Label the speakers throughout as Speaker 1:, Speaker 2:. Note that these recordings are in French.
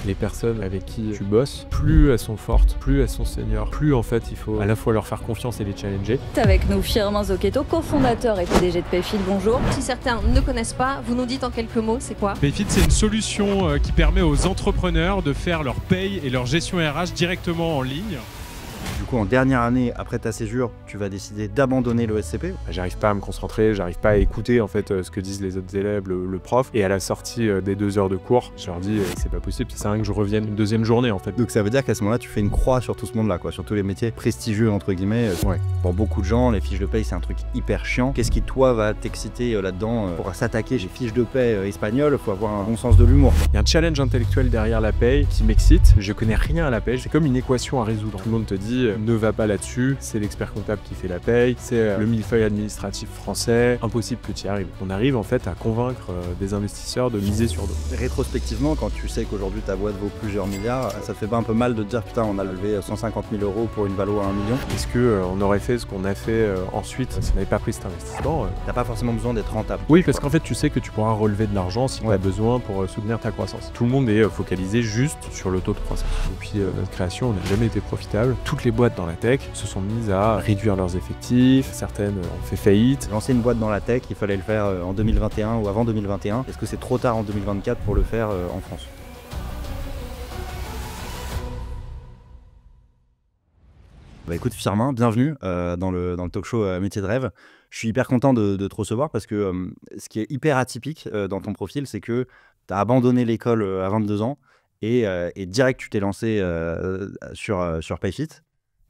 Speaker 1: Les personnes avec qui tu bosses, plus elles sont fortes, plus elles sont seniors, plus en fait il faut à la fois leur faire confiance et les challenger.
Speaker 2: Avec nous, Firmin Zocchetto, cofondateur et PDG de Payfit, bonjour.
Speaker 3: Si certains ne connaissent pas, vous nous dites en quelques mots, c'est quoi?
Speaker 4: Payfit, c'est une solution qui permet aux entrepreneurs de faire leur paye et leur gestion RH directement en ligne.
Speaker 5: Du coup, en dernière année, après ta césure, tu vas décider d'abandonner le SCP.
Speaker 1: J'arrive pas à me concentrer, j'arrive pas à écouter en fait ce que disent les autres élèves, le prof. Et à la sortie des 2 heures de cours, je leur dis c'est pas possible, ça sert à rien que je revienne une deuxième journée en fait.
Speaker 5: Donc ça veut dire qu'à ce moment-là, tu fais une croix sur tout ce monde-là, quoi, sur tous les métiers prestigieux entre guillemets.
Speaker 1: Ouais.
Speaker 5: Pour beaucoup de gens, les fiches de paye, c'est un truc hyper chiant. Qu'est-ce qui toi va t'exciter là-dedans pour s'attaquer? J'ai fiches de paye espagnoles, faut avoir un bon sens de l'humour.
Speaker 1: Il y a un challenge intellectuel derrière la paye qui m'excite. Je connais rien à la paye, c'est comme une équation à résoudre. Tout le monde te dit ne va pas là-dessus, c'est l'expert comptable qui fait la paye, c'est le millefeuille administratif français, impossible que tu y arrives. On arrive en fait à convaincre des investisseurs de miser sur d'autres.
Speaker 5: Rétrospectivement, quand tu sais qu'aujourd'hui ta boîte vaut plusieurs milliards, ça te fait pas un peu mal de te dire putain on a levé 150 000 € pour une valo à 1 million?
Speaker 1: Est-ce qu'on aurait fait ce qu'on a fait ensuite si on n'avait pas pris cet investissement
Speaker 5: T'as pas forcément besoin d'être rentable.
Speaker 1: Oui, parce qu'en fait tu sais que tu pourras relever de l'argent si tu as besoin pour soutenir ta croissance. Tout le monde est focalisé juste sur le taux de croissance. Depuis notre création, on n'a jamais été profitable. Toutes les boîtes dans la tech se sont mises à réduire leurs effectifs, certaines ont fait faillite.
Speaker 5: Lancer une boîte dans la tech, il fallait le faire en 2021 ou avant 2021. Est-ce que c'est trop tard en 2024 pour le faire en France? Bah écoute Firmin, bienvenue dans le talk show Métier de rêve. Je suis hyper content de te recevoir parce que ce qui est hyper atypique dans ton profil, c'est que tu as abandonné l'école à 22 ans et direct tu t'es lancé sur Payfit.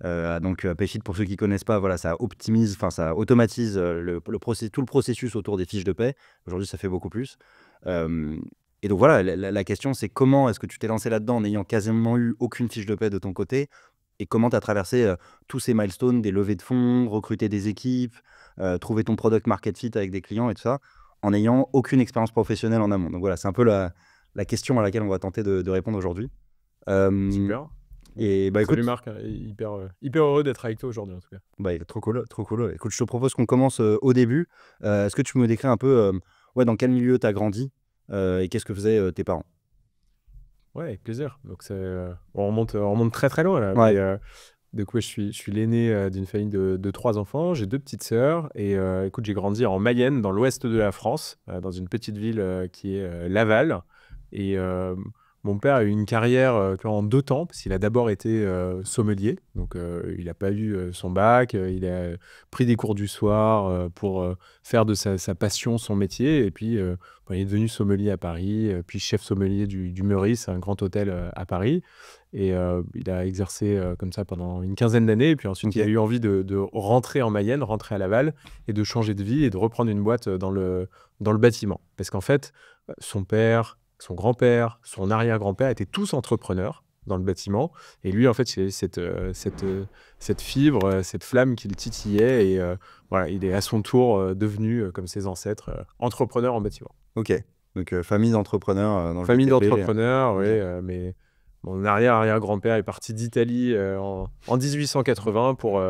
Speaker 5: Donc Payfit, pour ceux qui ne connaissent pas, voilà, ça optimise, enfin ça automatise tout le processus autour des fiches de paie. Aujourd'hui, ça fait beaucoup plus. Et donc voilà, la question c'est comment est-ce que tu t'es lancé là-dedans en n'ayant quasiment eu aucune fiche de paie de ton côté et comment tu as traversé tous ces milestones, des levées de fonds, recruter des équipes, trouver ton product market fit avec des clients et tout ça, en n'ayant aucune expérience professionnelle en amont. Donc voilà, c'est un peu la question à laquelle on va tenter de répondre aujourd'hui.
Speaker 1: Super.
Speaker 5: Et bah écoute,
Speaker 1: salut Marc, hyper heureux d'être avec toi aujourd'hui en tout cas.
Speaker 5: Bah, trop cool, trop cool. Écoute, je te propose qu'on commence au début. Est-ce que tu peux me décrire un peu dans quel milieu tu as grandi et qu'est-ce que faisaient tes parents?
Speaker 1: Ouais, avec plaisir. Donc on remonte très très loin là.
Speaker 5: Ouais.
Speaker 1: Mais, du coup, je suis l'aîné d'une famille de 3 enfants. J'ai 2 petites sœurs et écoute, j'ai grandi en Mayenne, dans l'ouest de la France, dans une petite ville qui est Laval. Et mon père a eu une carrière en 2 temps, parce qu'il a d'abord été sommelier. Donc, il n'a pas eu son bac. Il a pris des cours du soir pour faire de sa passion son métier. Et puis, il est devenu sommelier à Paris, puis chef sommelier du Meurice, un grand hôtel à Paris. Et il a exercé comme ça pendant une quinzaine d'années. Et puis ensuite, il a eu envie de rentrer en Mayenne, rentrer à Laval, et de changer de vie et de reprendre une boîte dans le bâtiment. Parce qu'en fait, son père, son grand-père, son arrière-grand-père étaient tous entrepreneurs dans le bâtiment. Et lui, en fait, c'est cette fibre, cette flamme qui le titillait. Et voilà, il est à son tour devenu, comme ses ancêtres, entrepreneur en bâtiment.
Speaker 5: Ok, donc famille d'entrepreneurs dans le
Speaker 1: Famille
Speaker 5: BTP.
Speaker 1: d'entrepreneurs, oui, mais mon arrière-grand-père est parti d'Italie en 1880 pour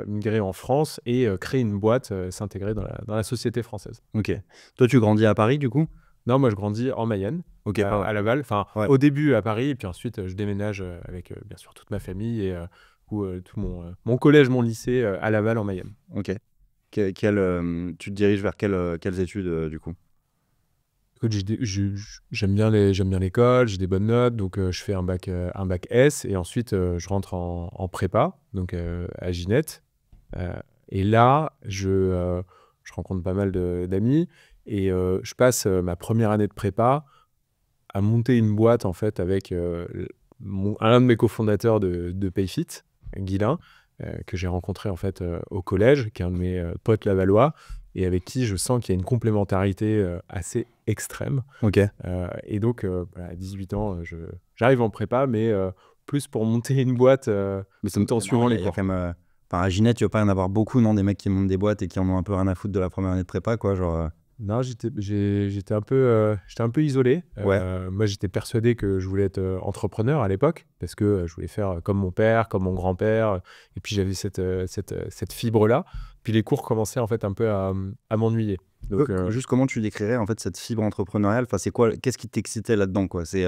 Speaker 1: migrer en France et créer une boîte, s'intégrer dans la société française.
Speaker 5: Ok. Toi, tu grandis à Paris, du coup?
Speaker 1: Non, moi, je grandis en Mayenne, à Laval. Enfin, au début à Paris, et puis ensuite, je déménage avec, bien sûr, toute ma famille et tout mon collège, mon lycée à Laval, en Mayenne.
Speaker 5: Ok. Tu te diriges vers quelles études, du coup?
Speaker 1: Écoute, j'aime bien l'école, j'ai des bonnes notes, donc je fais un bac S, et ensuite, je rentre en prépa, donc à Ginette. Et là, je rencontre pas mal d'amis. Et je passe ma première année de prépa à monter une boîte en fait avec un de mes cofondateurs de Payfit, Guilain, que j'ai rencontré en fait au collège, qui est un de mes potes lavallois et avec qui je sens qu'il y a une complémentarité assez extrême.
Speaker 5: Ok.
Speaker 1: Et donc à 18 ans, j'arrive en prépa, mais plus pour monter une boîte,
Speaker 5: mais ça me
Speaker 1: en suivant les cours.
Speaker 5: À Ginette, tu vas pas en avoir beaucoup, non, des mecs qui montent des boîtes et qui en ont un peu rien à foutre de la première année de prépa, quoi, genre.
Speaker 1: Non, j'étais un peu isolé. Moi, j'étais persuadé que je voulais être entrepreneur à l'époque, parce que je voulais faire comme mon père, comme mon grand-père, et puis j'avais cette fibre-là. Puis les cours commençaient en fait un peu à m'ennuyer. Donc,
Speaker 5: juste comment tu décrirais en fait cette fibre entrepreneuriale? Enfin, c'est quoi? Qu'est-ce qui t'excitait là-dedans, quoi? C'est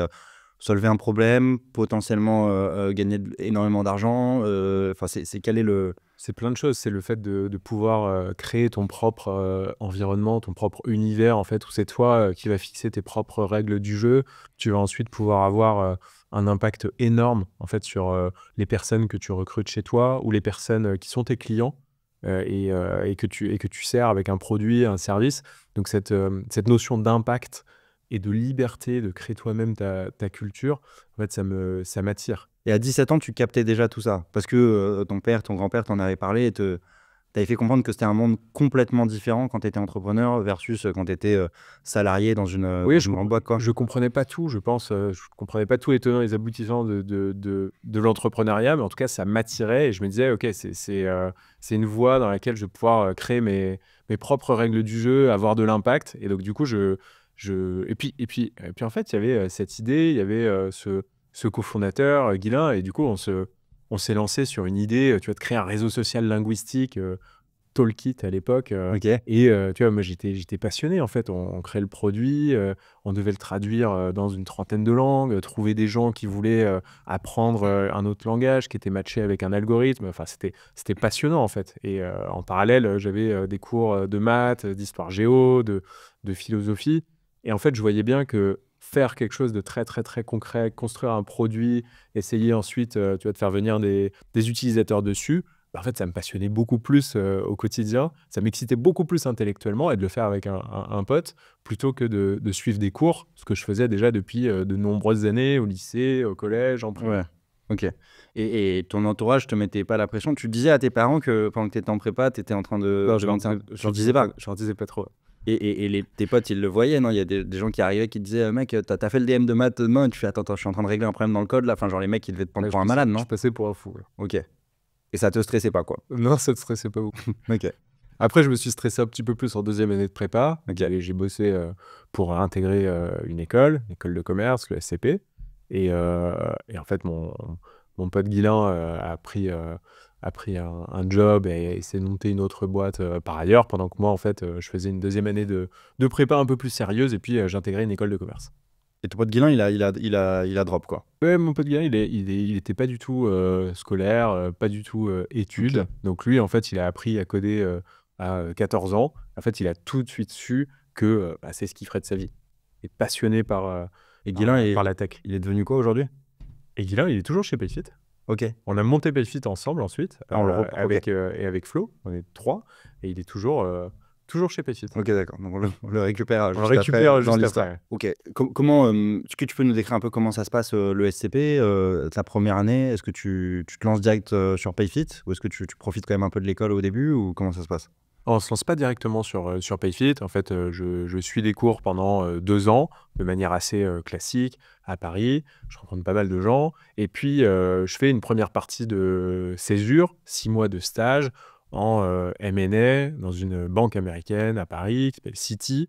Speaker 5: solver un problème, potentiellement gagner énormément d'argent. Enfin, quel est le...
Speaker 1: C'est plein de choses. C'est le fait de pouvoir créer ton propre environnement, ton propre univers, en fait, où c'est toi qui vas fixer tes propres règles du jeu. Tu vas ensuite pouvoir avoir un impact énorme, en fait, sur les personnes que tu recrutes chez toi ou les personnes qui sont tes clients et que tu sers avec un produit, un service. Donc, cette notion d'impact et de liberté, de créer toi-même ta culture, en fait, ça m'attire.
Speaker 5: Et à 17 ans, tu captais déjà tout ça parce que ton père, ton grand-père t'en avait parlé et t'avais fait comprendre que c'était un monde complètement différent quand tu étais entrepreneur versus quand tu étais salarié dans une grande boîte, quoi.
Speaker 1: Je comprenais pas tout, je pense. Je comprenais pas tous les tenants et les aboutissants de l'entrepreneuriat, mais en tout cas, ça m'attirait et je me disais, OK, c'est une voie dans laquelle je vais pouvoir créer mes propres règles du jeu, avoir de l'impact. Et donc, du coup, et puis en fait, il y avait cette idée, il y avait ce cofondateur, Guilain, et du coup, on s'est lancé sur une idée, tu vois, de créer un réseau social linguistique, Talkit à l'époque.
Speaker 5: Ok.
Speaker 1: Et tu vois, moi, j'étais passionné, en fait. On créait le produit, on devait le traduire dans une trentaine de langues, trouver des gens qui voulaient apprendre un autre langage qui était matché avec un algorithme. Enfin, c'était passionnant, en fait. Et en parallèle, j'avais des cours de maths, d'histoire géo, de philosophie. Et en fait, je voyais bien que faire quelque chose de très, très, très concret, construire un produit, essayer ensuite tu vois, de faire venir des utilisateurs dessus, en fait, ça me passionnait beaucoup plus au quotidien. Ça m'excitait beaucoup plus intellectuellement et de le faire avec un pote plutôt que de suivre des cours, ce que je faisais déjà depuis de nombreuses années au lycée, au collège, en prépa.
Speaker 5: Ouais. Ok. Et ton entourage te mettait pas la pression? Tu disais à tes parents que pendant que tu étais en prépa, tu étais en train de...
Speaker 1: Non,
Speaker 5: je leur disais pas.
Speaker 1: Je leur disais pas trop.
Speaker 5: Et tes potes, ils le voyaient, non? Il y a des gens qui arrivaient qui te disaient, mec, t'as fait le DM de maths demain, et tu fais, attends, je suis en train de régler un problème dans le code, là. Enfin, genre, les mecs, ils devaient te prendre pour un malade, non?
Speaker 1: Je passais pour un fou. Ouais.
Speaker 5: Ok. Et ça te stressait pas, quoi?
Speaker 1: Non, ça te stressait pas beaucoup.
Speaker 5: Ok.
Speaker 1: Après, je me suis stressé un petit peu plus en deuxième année de prépa. Okay. J'ai bossé pour intégrer une école de commerce, le SCP. Et en fait, mon pote Guilain a pris un job et s'est monté une autre boîte par ailleurs, pendant que moi, en fait, je faisais une deuxième année de prépa un peu plus sérieuse et puis j'intégrais une école de commerce.
Speaker 5: Et ton pote Guilain, il a drop, quoi?
Speaker 1: Ouais, mon pote Guilain, il était pas du tout scolaire, pas du tout études. Okay. Donc lui, en fait, il a appris à coder à 14 ans. En fait, il a tout de suite su que c'est ce qu'il ferait de sa vie. Il est passionné par la tech.
Speaker 5: Il est devenu quoi aujourd'hui?
Speaker 1: Et Guilain, il est toujours chez Payfit.
Speaker 5: Ok.
Speaker 1: On a monté Payfit ensemble ensuite,
Speaker 5: avec
Speaker 1: Flo. On est 3 et il est toujours chez Payfit.
Speaker 5: Ok, d'accord. Donc on le récupère
Speaker 1: juste après.
Speaker 5: Ouais. Ok. Comment est-ce que tu peux nous décrire un peu comment ça se passe le SCP, ta première année? Est-ce que tu te lances direct sur Payfit ou est-ce que tu profites quand même un peu de l'école au début ou comment ça se passe?
Speaker 1: On ne se lance pas directement sur Payfit. En fait, je suis des cours pendant 2 ans de manière assez classique à Paris. Je rencontre pas mal de gens. Et puis, je fais une première partie de césure, 6 mois de stage en M&A dans une banque américaine à Paris qui s'appelle Citi.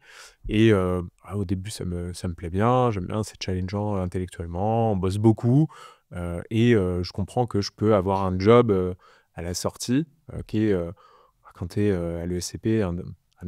Speaker 1: Et au début, ça me plaît bien. J'aime bien, c'est challengeant intellectuellement. On bosse beaucoup. Et je comprends que je peux avoir un job à la sortie qui est... quand tu es à l'ESCP, un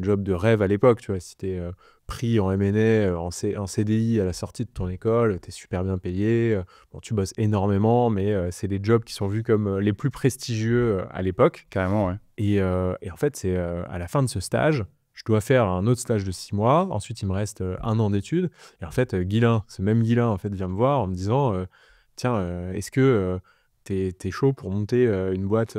Speaker 1: job de rêve à l'époque, tu vois, si tu es pris en M&A, en CDI à la sortie de ton école, tu es super bien payé, bon, tu bosses énormément, mais c'est des jobs qui sont vus comme les plus prestigieux à l'époque.
Speaker 5: Carrément, ouais.
Speaker 1: Et en fait, c'est à la fin de ce stage, je dois faire un autre stage de 6 mois, ensuite il me reste 1 an d'études, et en fait, ce même Guilain, en fait, vient me voir en me disant « Tiens, est-ce que t'es chaud pour monter une boîte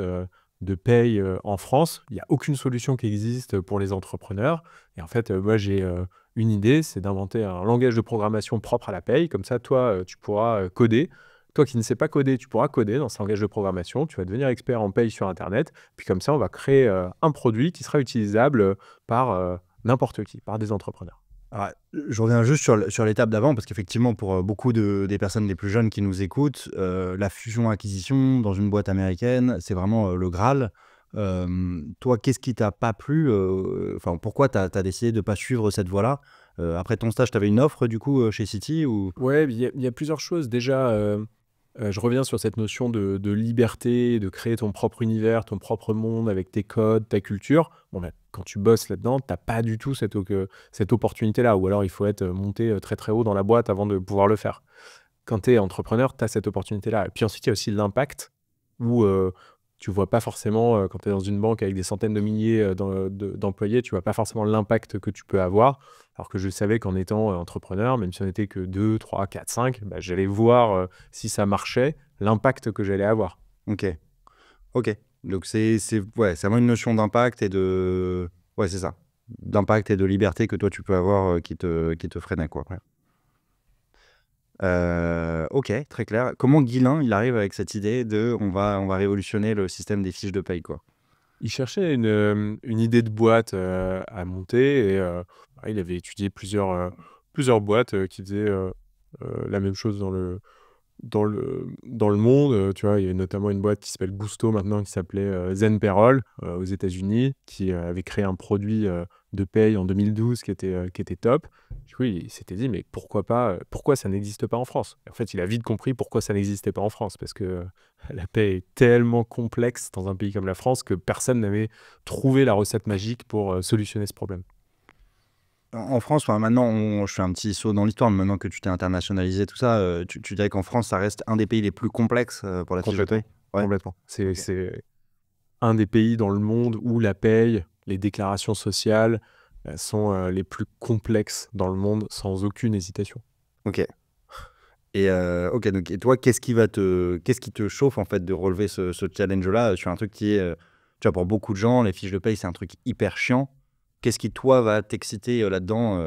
Speaker 1: de paye en France, il n'y a aucune solution qui existe pour les entrepreneurs. Et en fait, moi, j'ai une idée, c'est d'inventer un langage de programmation propre à la paye. Comme ça, toi, tu pourras coder. Toi qui ne sais pas coder, tu pourras coder dans ce langage de programmation. Tu vas devenir expert en paye sur Internet. Puis comme ça, on va créer un produit qui sera utilisable par n'importe qui, par des entrepreneurs.
Speaker 5: Alors, je reviens juste sur l'étape d'avant, parce qu'effectivement, pour beaucoup des personnes les plus jeunes qui nous écoutent, la fusion-acquisition dans une boîte américaine, c'est vraiment le Graal. Toi, qu'est-ce qui t'a pas plu? Pourquoi tu as décidé de ne pas suivre cette voie-là? Après ton stage, tu avais une offre, du coup, chez Citi ou...
Speaker 1: Ouais, il y a plusieurs choses. Déjà, je reviens sur cette notion de liberté, de créer ton propre univers, ton propre monde avec tes codes, ta culture. Bon, quand tu bosses là-dedans, tu n'as pas du tout cette opportunité-là. Ou alors, il faut être monté très très haut dans la boîte avant de pouvoir le faire. quand tu es entrepreneur, tu as cette opportunité-là. Et puis ensuite, il y a aussi l'impact où tu vois pas forcément, quand tu es dans une banque avec des centaines de milliers d'employés, tu vois pas forcément l'impact que tu peux avoir. Alors que je savais qu'en étant entrepreneur, même si on n'était que 2, 3, 4, 5, bah, j'allais voir si ça marchait, l'impact que j'allais avoir.
Speaker 5: Ok. Ok. Donc, c'est vraiment une notion d'impact et de. Ouais, c'est ça. D'impact et de liberté que toi, tu peux avoir qui te freinait, quoi.
Speaker 1: Ouais.
Speaker 5: Ok, très clair. Comment Guilain, il arrive avec cette idée de on va révolutionner le système des fiches de paye, quoi?
Speaker 1: Il cherchait une idée de boîte à monter et il avait étudié plusieurs boîtes qui faisaient la même chose dans le monde. Tu vois, il y a notamment une boîte qui s'appelle Gusto maintenant, qui s'appelait Zen Payroll aux États-Unis, qui avait créé un produit de paye en 2012 qui était top. Du coup, il s'était dit, mais pourquoi ça n'existe pas en France? Et en fait, il a vite compris pourquoi ça n'existait pas en France, parce que la paye est tellement complexe dans un pays comme la France que personne n'avait trouvé la recette magique pour solutionner ce problème.
Speaker 5: En France, maintenant, je fais un petit saut dans l'histoire, mais maintenant que tu t'es internationalisé, tout ça, tu dirais qu'en France, ça reste un des pays les plus complexes pour la fiche de paye? Ouais.
Speaker 1: Complètement.
Speaker 5: Ok.
Speaker 1: C'est un des pays dans le monde où la paye, les déclarations sociales sont les plus complexes dans le monde, sans aucune hésitation.
Speaker 5: Ok. Et ok, donc, et toi, qu'est-ce qui te chauffe en fait de relever ce challenge-là sur un truc qui est, tu vois, pour beaucoup de gens, les fiches de paye, c'est un truc hyper chiant. Qu'est-ce qui, toi, va t'exciter là-dedans?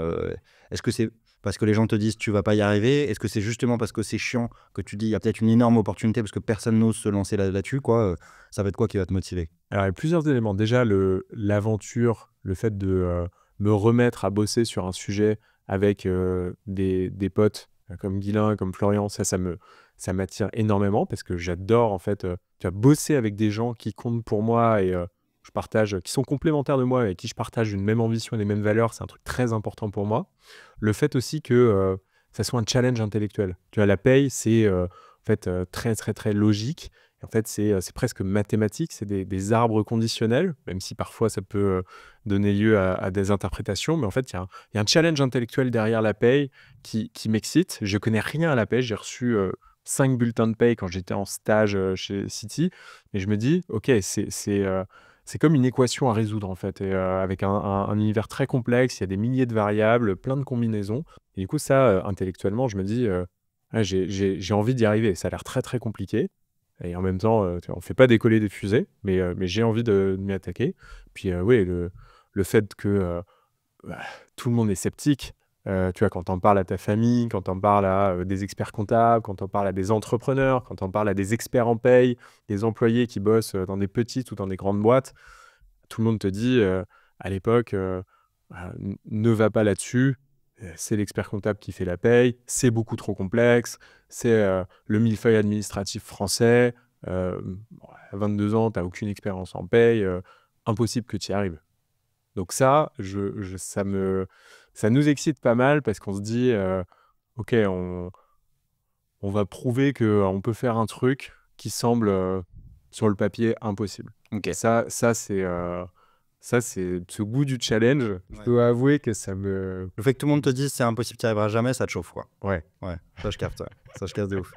Speaker 5: Est-ce que c'est parce que les gens te disent tu vas pas y arriver? Est-ce que c'est justement parce que c'est chiant que tu dis il y a peut-être une énorme opportunité parce que personne n'ose se lancer là-dessus, quoi? Ça va être quoi qui va te motiver?
Speaker 1: Alors, il y a plusieurs éléments. Déjà, l'aventure, le fait de me remettre à bosser sur un sujet avec des potes comme Guilain, comme Florian, ça m'attire énormément parce que j'adore, en fait, tu vois, bosser avec des gens qui comptent pour moi et qui sont complémentaires de moi et avec qui je partage une même ambition et les mêmes valeurs. C'est un truc très important pour moi. Le fait aussi que ça soit un challenge intellectuel. Tu vois, la paye, c'est en fait très, très, très logique. En fait, c'est presque mathématique, c'est des arbres conditionnels, même si parfois ça peut donner lieu à des interprétations. Mais en fait, il y a un challenge intellectuel derrière la paye qui m'excite. Je connais rien à la paye. J'ai reçu 5 bulletins de paye quand j'étais en stage chez Citi. Et je me dis, OK, c'est comme une équation à résoudre, en fait, et avec un univers très complexe. Il y a des milliers de variables, plein de combinaisons. Et du coup, ça, intellectuellement, je me dis, ouais, j'ai envie d'y arriver. Ça a l'air très, très compliqué. Et en même temps, tu vois, on ne fait pas décoller des fusées, mais j'ai envie de m'y attaquer. Puis oui, le fait que bah, tout le monde est sceptique, tu vois, quand on parle à ta famille, quand on parle à des experts comptables, quand on parle à des entrepreneurs, quand on parle à des experts en paye, des employés qui bossent dans des petites ou dans des grandes boîtes, tout le monde te dit à l'époque, ne va pas là-dessus. C'est l'expert comptable qui fait la paye, c'est beaucoup trop complexe, c'est le millefeuille administratif français, à 22 ans, tu n'as aucune expérience en paye, impossible que tu y arrives. Donc ça, ça nous excite pas mal parce qu'on se dit, ok, on va prouver qu'on peut faire un truc qui semble sur le papier impossible.
Speaker 5: Ok.
Speaker 1: Ça c'est ce goût du challenge. Je
Speaker 5: Ouais.
Speaker 1: dois avouer que ça me...
Speaker 5: Le fait que tout le monde te dise c'est impossible, tu n'y arriveras jamais, ça te chauffe, quoi.
Speaker 1: Ouais.
Speaker 5: Ouais, ça je capte, ouais. Ça je capte de ouf.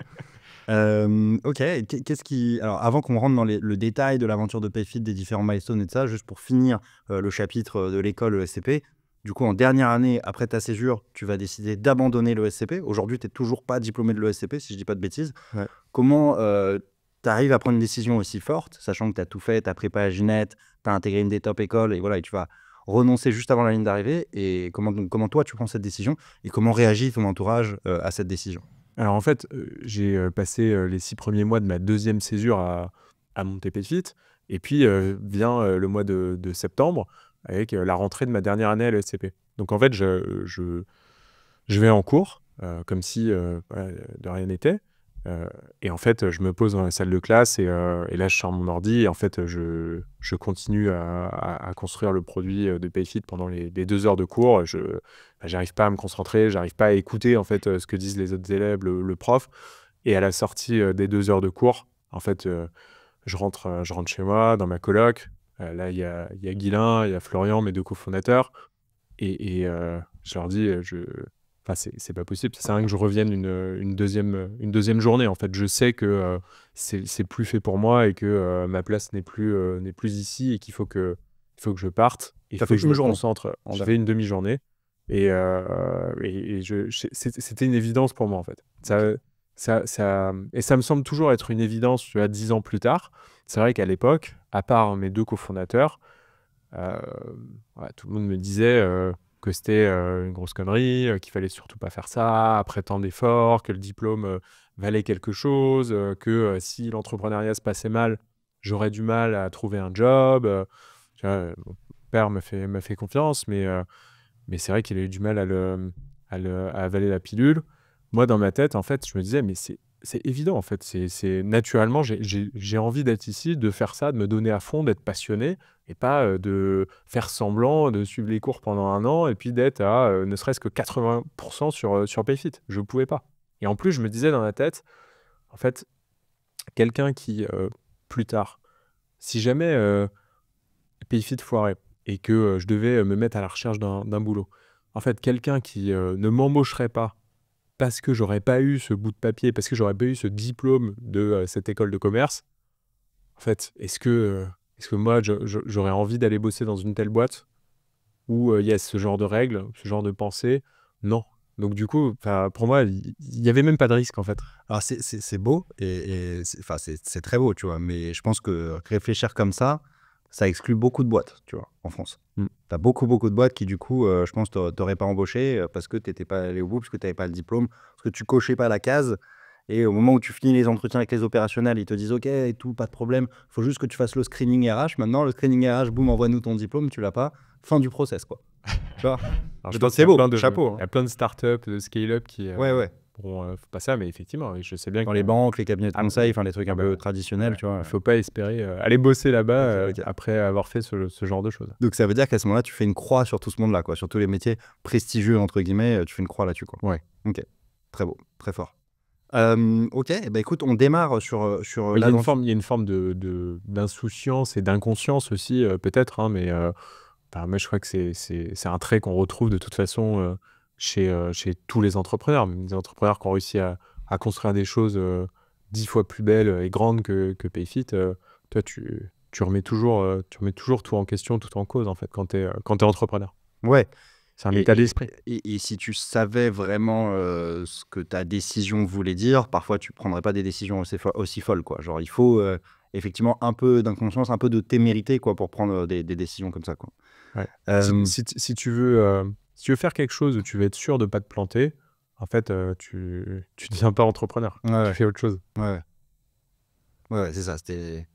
Speaker 5: Ok, et qu'est-ce qui... Alors, avant qu'on rentre dans le détail de l'aventure de Payfit, des différents milestones et de ça, juste pour finir le chapitre de l'école ESCP, du coup, en dernière année, après ta césure, tu vas décider d'abandonner l'ESCP. Aujourd'hui, tu n'es toujours pas diplômé de l'ESCP, si je ne dis pas de bêtises.
Speaker 1: Ouais.
Speaker 5: Comment tu arrives à prendre une décision aussi forte, sachant que tu as tout fait, tu as prépa à Ginette, tu as intégré une des top écoles, et voilà, et tu vas renoncer juste avant la ligne d'arrivée. Et comment toi, tu prends cette décision et comment réagit ton entourage à cette décision?
Speaker 1: Alors en fait, j'ai passé les 6 premiers mois de ma deuxième césure à monter Payfit. Et puis vient le mois de septembre avec la rentrée de ma dernière année à l'ESCP. Donc en fait, je vais en cours comme si voilà, de rien n'était. Et en fait, je me pose dans la salle de classe et là, je sors mon ordi et en fait, je continue à construire le produit de Payfit pendant les 2 heures de cours. J'arrive pas à me concentrer, j'arrive pas à écouter en fait ce que disent les autres élèves, le prof. Et à la sortie des 2 heures de cours, en fait, je rentre chez moi, dans ma coloc. Là, il y a Guilain, il y a Florian, mes 2 cofondateurs. Et je leur dis, Enfin, c'est pas possible. Ça sert à rien que je revienne une deuxième journée. En fait, je sais que c'est plus fait pour moi et que ma place n'est plus ici et qu'il faut que je parte. Et il
Speaker 5: T'as
Speaker 1: faut
Speaker 5: fait
Speaker 1: que je
Speaker 5: une
Speaker 1: me
Speaker 5: journée.
Speaker 1: concentre. J'ai
Speaker 5: D'accord.
Speaker 1: fait une demi-journée et c'était une évidence pour moi, en fait. Et ça me semble toujours être une évidence, tu vois, 10 ans plus tard. C'est vrai qu'à l'époque, à part mes 2 cofondateurs, euh, ouais, tout le monde me disait que c'était une grosse connerie, qu'il fallait surtout pas faire ça, après tant d'efforts, que le diplôme valait quelque chose, que si l'entrepreneuriat se passait mal, j'aurais du mal à trouver un job. Tu vois, mon père m'a fait confiance, mais c'est vrai qu'il a eu du mal à avaler la pilule. Moi, dans ma tête, en fait, je me disais, mais c'est évident, en fait. Naturellement, j'ai envie d'être ici, de faire ça, de me donner à fond, d'être passionné, et pas de faire semblant, de suivre les cours pendant 1 an, et puis d'être à ne serait-ce que 80% sur Payfit. Je ne pouvais pas. Et en plus, je me disais dans la tête, en fait, quelqu'un qui, plus tard, si jamais Payfit foirait, et que je devais me mettre à la recherche d'un boulot, en fait, quelqu'un qui ne m'embaucherait pas parce que j'aurais pas eu ce bout de papier, parce que j'aurais pas eu ce diplôme de cette école de commerce, en fait, est-ce que moi, j'aurais envie d'aller bosser dans une telle boîte où il y a ce genre de règles, ce genre de pensée? Non. Donc du coup, pour moi, il n'y avait même pas de risque, en fait.
Speaker 5: Alors, c'est beau et c'est très beau, tu vois. Mais je pense que réfléchir comme ça exclut beaucoup de boîtes, tu vois, en France.
Speaker 1: Mm.
Speaker 5: Tu as beaucoup de boîtes qui, du coup, je pense, t'auraient pas embauché parce que tu n'étais pas allé au bout, parce que tu n'avais pas le diplôme, parce que tu cochais pas la case. Et au moment où tu finis les entretiens avec les opérationnels, ils te disent OK et tout, pas de problème, il faut juste que tu fasses le screening RH. Maintenant, le screening RH, boum, envoie-nous ton diplôme, tu l'as pas. Fin du process, quoi. Tu vois.
Speaker 1: Alors, je
Speaker 5: Donc,
Speaker 1: pense
Speaker 5: c'est
Speaker 1: qu'il y a
Speaker 5: beau, chapeau, hein.
Speaker 1: Il y a plein de startups, de scale-up qui
Speaker 5: Ouais.
Speaker 1: pourront pas ça, mais effectivement, oui, je sais bien
Speaker 5: Dans
Speaker 1: que
Speaker 5: les banques, les cabinets de
Speaker 1: Ah,
Speaker 5: conseil, enfin les trucs un
Speaker 1: bah,
Speaker 5: peu traditionnels,
Speaker 1: ouais,
Speaker 5: tu vois.
Speaker 1: il faut pas espérer aller bosser là-bas
Speaker 5: Ok.
Speaker 1: après avoir fait ce genre de choses.
Speaker 5: Donc ça veut dire qu'à ce moment-là, tu fais une croix sur tout ce monde-là, quoi, sur tous les métiers prestigieux entre guillemets, tu fais une croix là-dessus, quoi.
Speaker 1: Ouais.
Speaker 5: Ok, très beau, très fort. Ok, eh ben, écoute, on démarre sur
Speaker 1: Il y a
Speaker 5: l'aventure.
Speaker 1: une forme d'insouciance et d'inconscience aussi, peut-être, hein, mais moi je crois que c'est un trait qu'on retrouve de toute façon chez tous les entrepreneurs, même des entrepreneurs qui ont réussi à construire des choses 10 fois plus belles et grandes que Payfit. Toi, tu remets toujours tout en question, tout en cause, en fait, quand tu es entrepreneur.
Speaker 5: Ouais.
Speaker 1: C'est un
Speaker 5: Et,
Speaker 1: état d'esprit.
Speaker 5: et si tu savais vraiment ce que ta décision voulait dire, parfois tu prendrais pas des décisions aussi folles, quoi. Genre, il faut effectivement un peu d'inconscience, un peu de témérité, quoi, pour prendre des décisions comme ça, quoi.
Speaker 1: Ouais.
Speaker 5: Euh,
Speaker 1: Si tu veux faire quelque chose où tu veux être sûr de ne pas te planter, en fait, tu deviens pas entrepreneur.
Speaker 5: Ouais.
Speaker 1: Tu fais autre chose.
Speaker 5: Ouais, c'est ça. C'était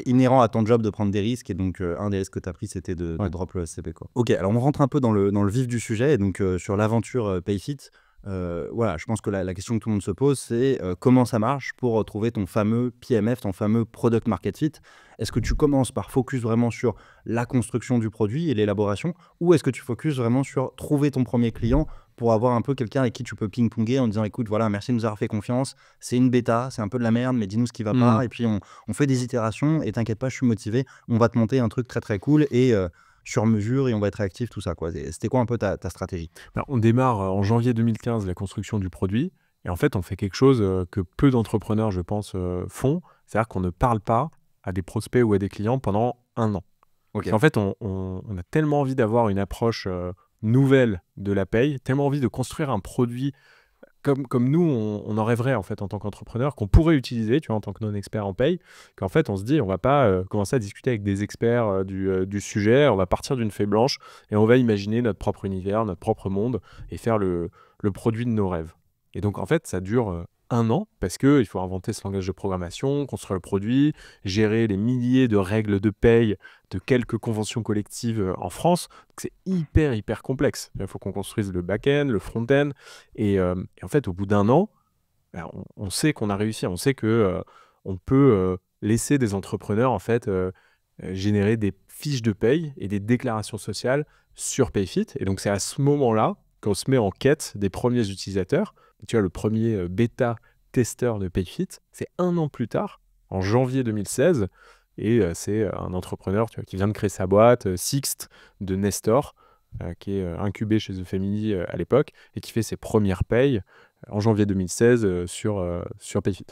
Speaker 5: inhérent à ton job de prendre des risques. Et donc, un des risques que tu as pris, c'était de drop le SCP, quoi. Ok, alors on rentre un peu dans le vif du sujet. Et donc, sur l'aventure Payfit, voilà, je pense que la question que tout le monde se pose, c'est comment ça marche pour trouver ton fameux PMF, ton fameux Product Market Fit. Est-ce que tu commences par focus vraiment sur la construction du produit et l'élaboration, ou est-ce que tu focuses vraiment sur trouver ton premier client pour avoir un peu quelqu'un avec qui tu peux ping-ponger en disant écoute, voilà, merci de nous avoir fait confiance, c'est une bêta, c'est un peu de la merde, mais dis-nous ce qui va pas, et puis on fait des itérations, et t'inquiète pas, je suis motivé, on va te monter un truc très très cool et sur mesure, et on va être réactif, tout ça, quoi. C'était quoi un peu ta stratégie?
Speaker 1: On démarre en janvier 2015 la construction du produit, et en fait, on fait quelque chose que peu d'entrepreneurs, je pense, font, c'est-à-dire qu'on ne parle pas à des prospects ou à des clients pendant 1 an.
Speaker 5: Ok.
Speaker 1: En fait, on a tellement envie d'avoir une approche nouvelle de la paye, tellement envie de construire un produit comme nous, on en rêverait en fait en tant qu'entrepreneur, qu'on pourrait utiliser, tu vois, en tant que non-expert en paye, qu'en fait on se dit on va pas commencer à discuter avec des experts du sujet, on va partir d'une feuille blanche et on va imaginer notre propre univers, notre propre monde et faire le produit de nos rêves. Et donc en fait ça dure 1 an parce qu'il faut inventer ce langage de programmation, construire le produit, gérer les milliers de règles de paye de quelques conventions collectives en France. C'est hyper complexe. Il faut qu'on construise le back-end, le front-end. Et en fait, au bout d'1 an, on sait qu'on a réussi. On sait que on peut laisser des entrepreneurs en fait, générer des fiches de paye et des déclarations sociales sur Payfit. Et donc, c'est à ce moment-là qu'on se met en quête des premiers utilisateurs. Tu vois, le premier bêta-testeur de Payfit, c'est 1 an plus tard, en janvier 2016. Et c'est un entrepreneur, tu vois, qui vient de créer sa boîte, Sixt, de Nestor, qui est incubé chez The Family à l'époque et qui fait ses premières payes en janvier 2016 sur Payfit.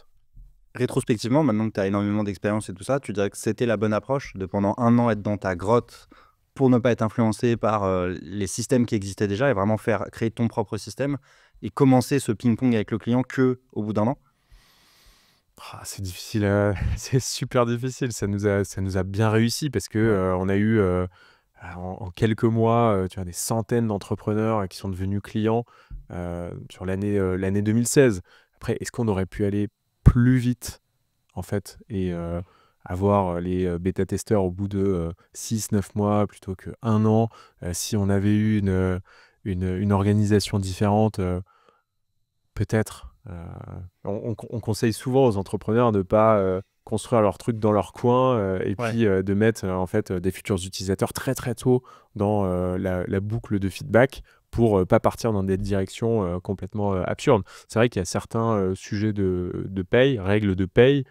Speaker 5: Rétrospectivement, maintenant que tu as énormément d'expérience et tout ça, tu dirais que c'était la bonne approche de pendant 1 an être dans ta grotte pour ne pas être influencé par les systèmes qui existaient déjà et vraiment créer ton propre système et commencer ce ping-pong avec le client qu'au bout d'1 an?
Speaker 1: C'est difficile, c'est super difficile. Ça nous a bien réussi parce que on a eu en quelques mois tu vois, des centaines d'entrepreneurs qui sont devenus clients sur l'année 2016. Après, est-ce qu'on aurait pu aller plus vite en fait et avoir les bêta-testeurs au bout de 6-9 mois plutôt que 1 an si on avait eu une organisation différente peut-être. On conseille souvent aux entrepreneurs de ne pas construire leur truc dans leur coin et
Speaker 5: Ouais.
Speaker 1: puis de mettre en fait des futurs utilisateurs très très tôt dans la boucle de feedback pour pas partir dans des directions complètement absurdes. C'est vrai qu'il y a certains sujets de paye, règles de paye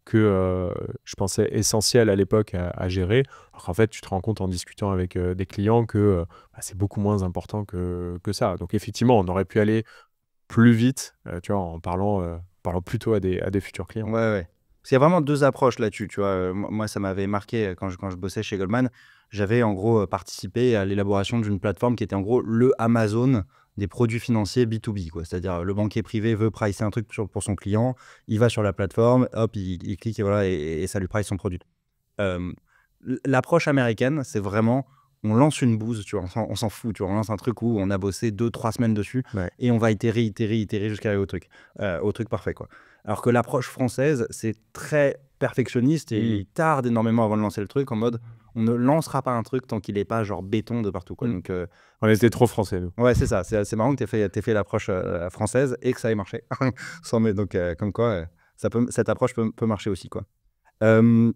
Speaker 1: que je pensais essentielles à l'époque à gérer. Alors qu'en fait, tu te rends compte en discutant avec des clients que c'est beaucoup moins important que ça. Donc effectivement, on aurait pu aller plus vite, tu vois, en parlant plutôt à des futurs clients.
Speaker 5: Ouais, ouais. Parce qu'il y a vraiment 2 approches là-dessus, tu vois? Moi, ça m'avait marqué quand je bossais chez Goldman. J'avais en gros participé à l'élaboration d'une plateforme qui était en gros le Amazon des produits financiers B2B, quoi. C'est-à-dire le banquier privé veut pricer un truc pour son client, il va sur la plateforme, hop, il clique et voilà et ça lui price son produit. Hem, l'approche américaine, c'est vraiment on lance une bouse, tu vois? On s'en fout, tu vois? On lance un truc où on a bossé 2-3 semaines dessus
Speaker 1: Ouais.
Speaker 5: et on va itérer jusqu'à arriver au truc parfait, quoi. Alors que l'approche française, c'est très perfectionniste et il tarde énormément avant de lancer le truc en mode on ne lancera pas un truc tant qu'il est pas genre béton de partout, quoi. Donc
Speaker 1: On était trop français, nous.
Speaker 5: ouais, c'est ça. C'est marrant que tu fait l'approche française et que ça ait marché. Donc comme quoi cette approche peut marcher aussi, quoi. Hem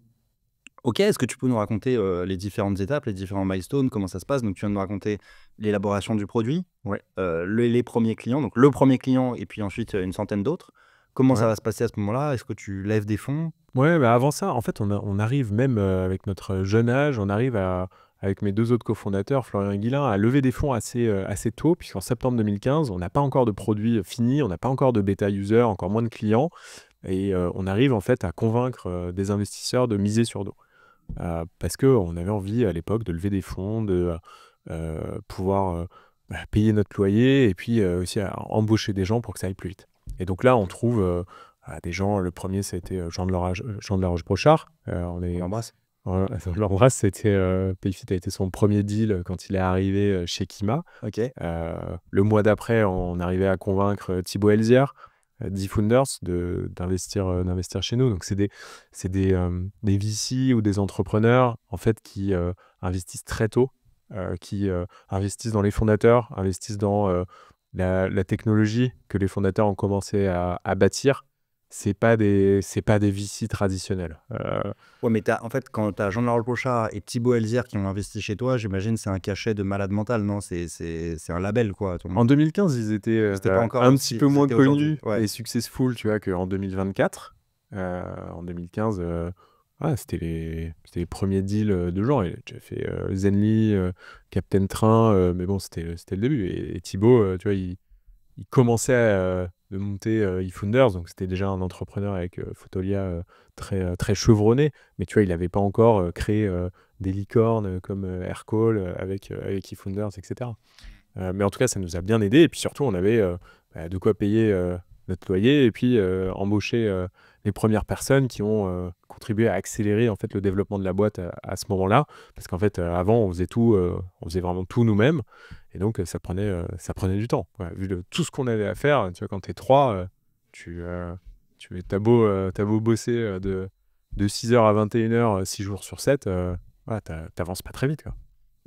Speaker 5: OK, est-ce que tu peux nous raconter les différentes étapes, les différents milestones, comment ça se passe? Donc, tu viens de nous raconter l'élaboration du produit,
Speaker 1: Ouais.
Speaker 5: les premiers clients, donc le premier client et puis ensuite une centaine d'autres. Comment ça
Speaker 1: Ouais.
Speaker 5: va se passer à ce moment-là? Est-ce que tu lèves des fonds?
Speaker 1: Ouais, bah, avant ça, en fait, on arrive même avec notre jeune âge, on arrive avec mes 2 autres cofondateurs, Florian et Guilain, à lever des fonds assez tôt, puisqu'en septembre 2015, on n'a pas encore de produit fini, on n'a pas encore de bêta user, encore moins de clients, et on arrive en fait à convaincre des investisseurs de miser sur nous. Parce qu'on avait envie à l'époque de lever des fonds, de pouvoir payer notre loyer et puis aussi embaucher des gens pour que ça aille plus vite. Et donc là, on trouve des gens. Le premier, ça a été Jean de la Roche-Brochard.
Speaker 5: On l'embrasse.
Speaker 1: On l'embrasse. Payfit a été son premier deal quand il est arrivé chez Kima.
Speaker 5: OK.
Speaker 1: Le mois d'après, on arrivait à convaincre Thibaut Elzière, D-Founders, d'investir chez nous. Donc, c'est des VC ou des entrepreneurs en fait, qui investissent très tôt, qui investissent dans les fondateurs, investissent dans la technologie que les fondateurs ont commencé à bâtir. C'est pas des VC traditionnels.
Speaker 5: Ouais, mais en fait, quand tu as Jean de la Roche-Brochard et Thibaut Elzière qui ont investi chez toi, j'imagine c'est un cachet de malade mental, non? C'est un label, quoi.
Speaker 1: En 2015, ils étaient
Speaker 5: C'était pas encore
Speaker 1: un
Speaker 5: aussi-
Speaker 1: petit peu moins
Speaker 5: c'était aujourd'hui,
Speaker 1: connus
Speaker 5: ouais.
Speaker 1: et successful, tu vois, qu'en 2024. En 2015, c'était les premiers deals de gens. Il a déjà fait Zenly, Captain Train, mais bon, c'était le début. Et Thibaut, tu vois, il commençait de monter eFounders, donc c'était déjà un entrepreneur avec Photolia très chevronné, mais tu vois, il n'avait pas encore créé des licornes comme Aircall avec eFounders, etc. Mais en tout cas, ça nous a bien aidé, et puis surtout, on avait de quoi payer notre loyer, et puis embaucher les premières personnes qui ont contribué à accélérer en fait, le développement de la boîte à ce moment-là, parce qu'en fait, avant, on faisait vraiment tout nous-mêmes, et donc ça prenait du temps. Ouais, vu tout ce qu'on avait à faire, tu vois, quand tu es 3, t'as beau bosser de 6h à 21h, 6 jours sur 7, voilà, t'avances pas très vite, quoi.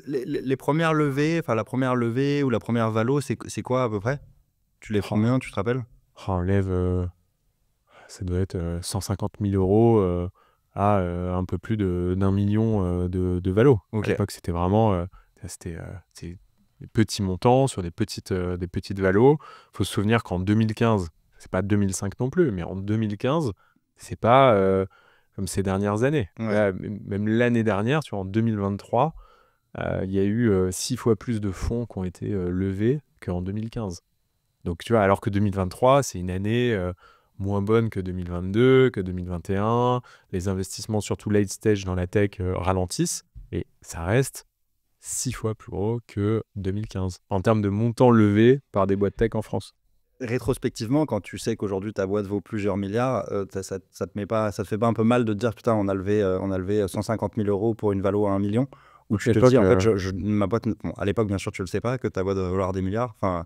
Speaker 5: Les premières levées, enfin la première levée ou la première valo, c'est quoi à peu près? Tu lèves combien, tu te rappelles?
Speaker 1: On lève, ça doit être 150 000 € à un peu plus d'1 million de valo.
Speaker 5: Ok.
Speaker 1: À l'époque, c'était vraiment c'était des petits montants sur des petites valos. Il faut se souvenir qu'en 2015, c'est pas 2005 non plus, mais en 2015, c'est pas comme ces dernières années.
Speaker 5: Ouais.
Speaker 1: Là, même l'année dernière, tu vois, en 2023, il y a eu 6 fois plus de fonds qui ont été levés qu'en 2015. Donc, tu vois, alors que 2023, c'est une année moins bonne que 2022, que 2021. Les investissements, surtout late stage dans la tech, ralentissent. Et ça reste 6 fois plus gros que 2015 en termes de montant levé par des boîtes tech en France.
Speaker 5: Rétrospectivement, quand tu sais qu'aujourd'hui ta boîte vaut plusieurs milliards, ça te fait pas un peu mal de te dire putain, on a levé 150 000 euros pour une valo à 1 million? Ou tu te dis en fait, ma boîte, bon, à l'époque, bien sûr, tu le sais pas que ta boîte va valoir des milliards. Enfin,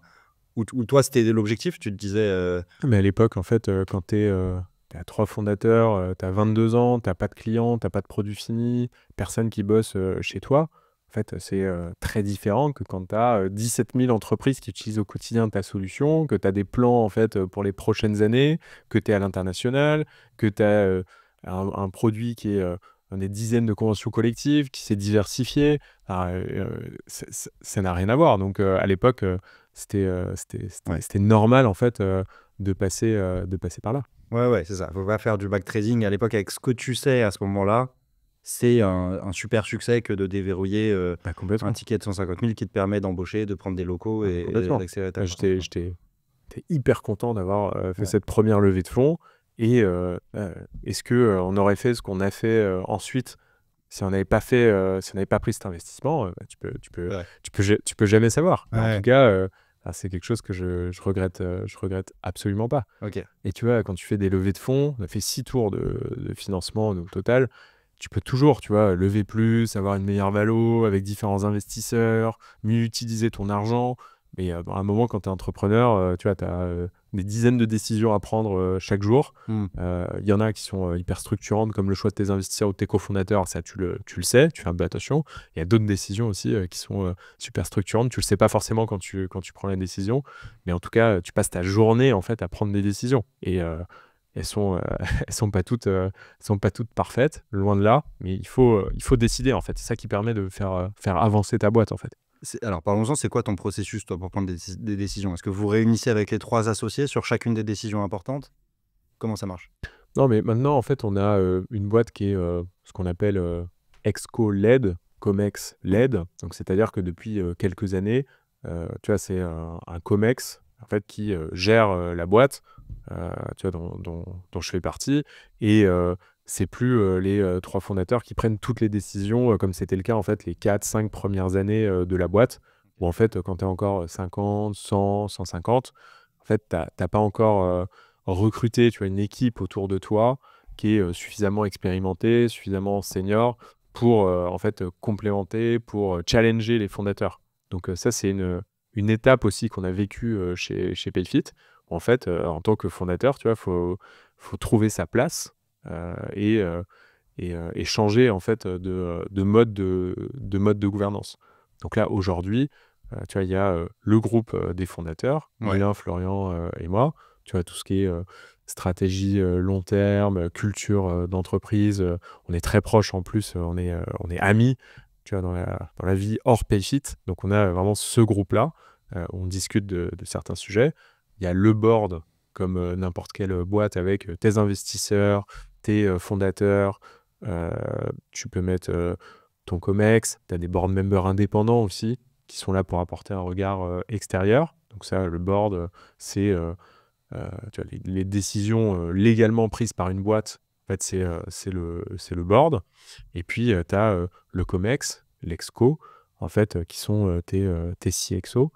Speaker 5: ou toi, c'était l'objectif, tu te disais.
Speaker 1: Mais à l'époque, en fait, quand t'as 3 fondateurs, t'as 22 ans, t'as pas de clients, t'as pas de produits finis, personne qui bosse chez toi. En fait, c'est très différent que quand tu as 17 000 entreprises qui utilisent au quotidien ta solution, que tu as des plans en fait, pour les prochaines années, que tu es à l'international, que tu as un produit qui est dans des dizaines de conventions collectives, qui s'est diversifié. Ça n'a rien à voir. Donc à l'époque, c'était normal en fait, de passer par là.
Speaker 5: Ouais, c'est ça. Faut pas faire du backtrading. À l'époque, avec ce que tu sais à ce moment-là, c'est un super succès que de déverrouiller un ticket de 150 000 qui te permet d'embaucher, de prendre des locaux et d'accélérer ta croissance.
Speaker 1: J'étais hyper content d'avoir fait cette première levée de fonds. Et est-ce qu'on aurait fait ce qu'on a fait ensuite si on n'avait pas pris cet investissement? Tu peux jamais savoir. En tout cas, c'est quelque chose que je regrette absolument pas. Et tu vois, quand tu fais des levées de fonds, on a fait 6 tours de financement au total. Tu peux toujours, tu vois, lever plus, avoir une meilleure valo avec différents investisseurs, mieux utiliser ton argent. Mais à un moment, quand tu es entrepreneur, tu vois, tu as des dizaines de décisions à prendre chaque jour. Il y en a qui sont hyper structurantes, comme le choix de tes investisseurs ou de tes cofondateurs. Ça, tu le sais, tu fais un peu attention. Il y a d'autres décisions aussi qui sont super structurantes. Tu le sais pas forcément quand tu prends la décision. Mais en tout cas, tu passes ta journée en fait, à prendre des décisions. Et elles sont pas toutes parfaites, loin de là, mais il faut décider en fait. C'est ça qui permet de faire avancer ta boîte en fait.
Speaker 5: Alors parlons-en, c'est quoi ton processus toi pour prendre des décisions? Est-ce que vous réunissez avec les 3 associés sur chacune des décisions importantes? Comment ça marche?
Speaker 1: Non, mais maintenant en fait on a une boîte qui est ce qu'on appelle Exco-led, Comex-led. Donc c'est-à-dire que depuis quelques années, tu vois, c'est un Comex en fait qui gère la boîte. Tu vois, dont je fais partie, et c'est plus les 3 fondateurs qui prennent toutes les décisions comme c'était le cas en fait les 4-5 premières années de la boîte, où en fait quand tu es encore 50, 100, 150, en fait t'as pas encore recruté, tu vois, une équipe autour de toi qui est suffisamment expérimentée, suffisamment senior pour en fait complémenter, pour challenger les fondateurs. Donc ça c'est une étape aussi qu'on a vécue chez Payfit. En fait, en tant que fondateur, tu vois, faut trouver sa place et changer en fait de mode de gouvernance. Donc là, aujourd'hui, tu vois, il y a le groupe des fondateurs, Mylin, Florian et moi. Tu vois, tout ce qui est stratégie long terme, culture d'entreprise. On est très proches en plus, on est amis, tu vois, dans la vie hors Payfit. Donc on a vraiment ce groupe-là. On discute de certains sujets. Il y a le board, comme n'importe quelle boîte, avec tes investisseurs, tes fondateurs. Tu peux mettre ton COMEX. Tu as des board members indépendants aussi, qui sont là pour apporter un regard extérieur. Donc ça, le board, c'est tu vois, les décisions légalement prises par une boîte. En fait, c'est le board. Et puis, tu as le COMEX, l'EXCO, en fait, qui sont tes CXO.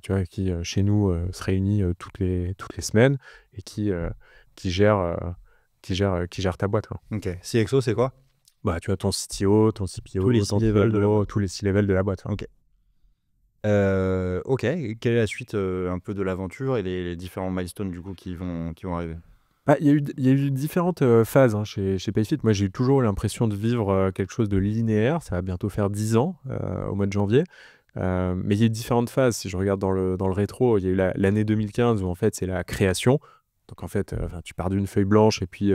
Speaker 1: Tu vois, qui chez nous se réunit toutes les semaines et qui gère ta boîte, quoi.
Speaker 5: Ok. CXO, c'est quoi?
Speaker 1: Bah, tu as ton CTO, ton CPO,
Speaker 5: tous les
Speaker 1: six levels de la boîte.
Speaker 5: Ok. Ok. Et quelle est la suite un peu de l'aventure et les différents milestones du coup qui vont arriver?
Speaker 1: Il y a eu différentes phases chez Payfit. Moi, j'ai eu toujours l'impression de vivre quelque chose de linéaire. Ça va bientôt faire 10 ans au mois de janvier. Mais il y a eu différentes phases. Si je regarde dans le rétro, il y a eu l'année 2015 où en fait c'est la création. Donc en fait, tu pars d'une feuille blanche et puis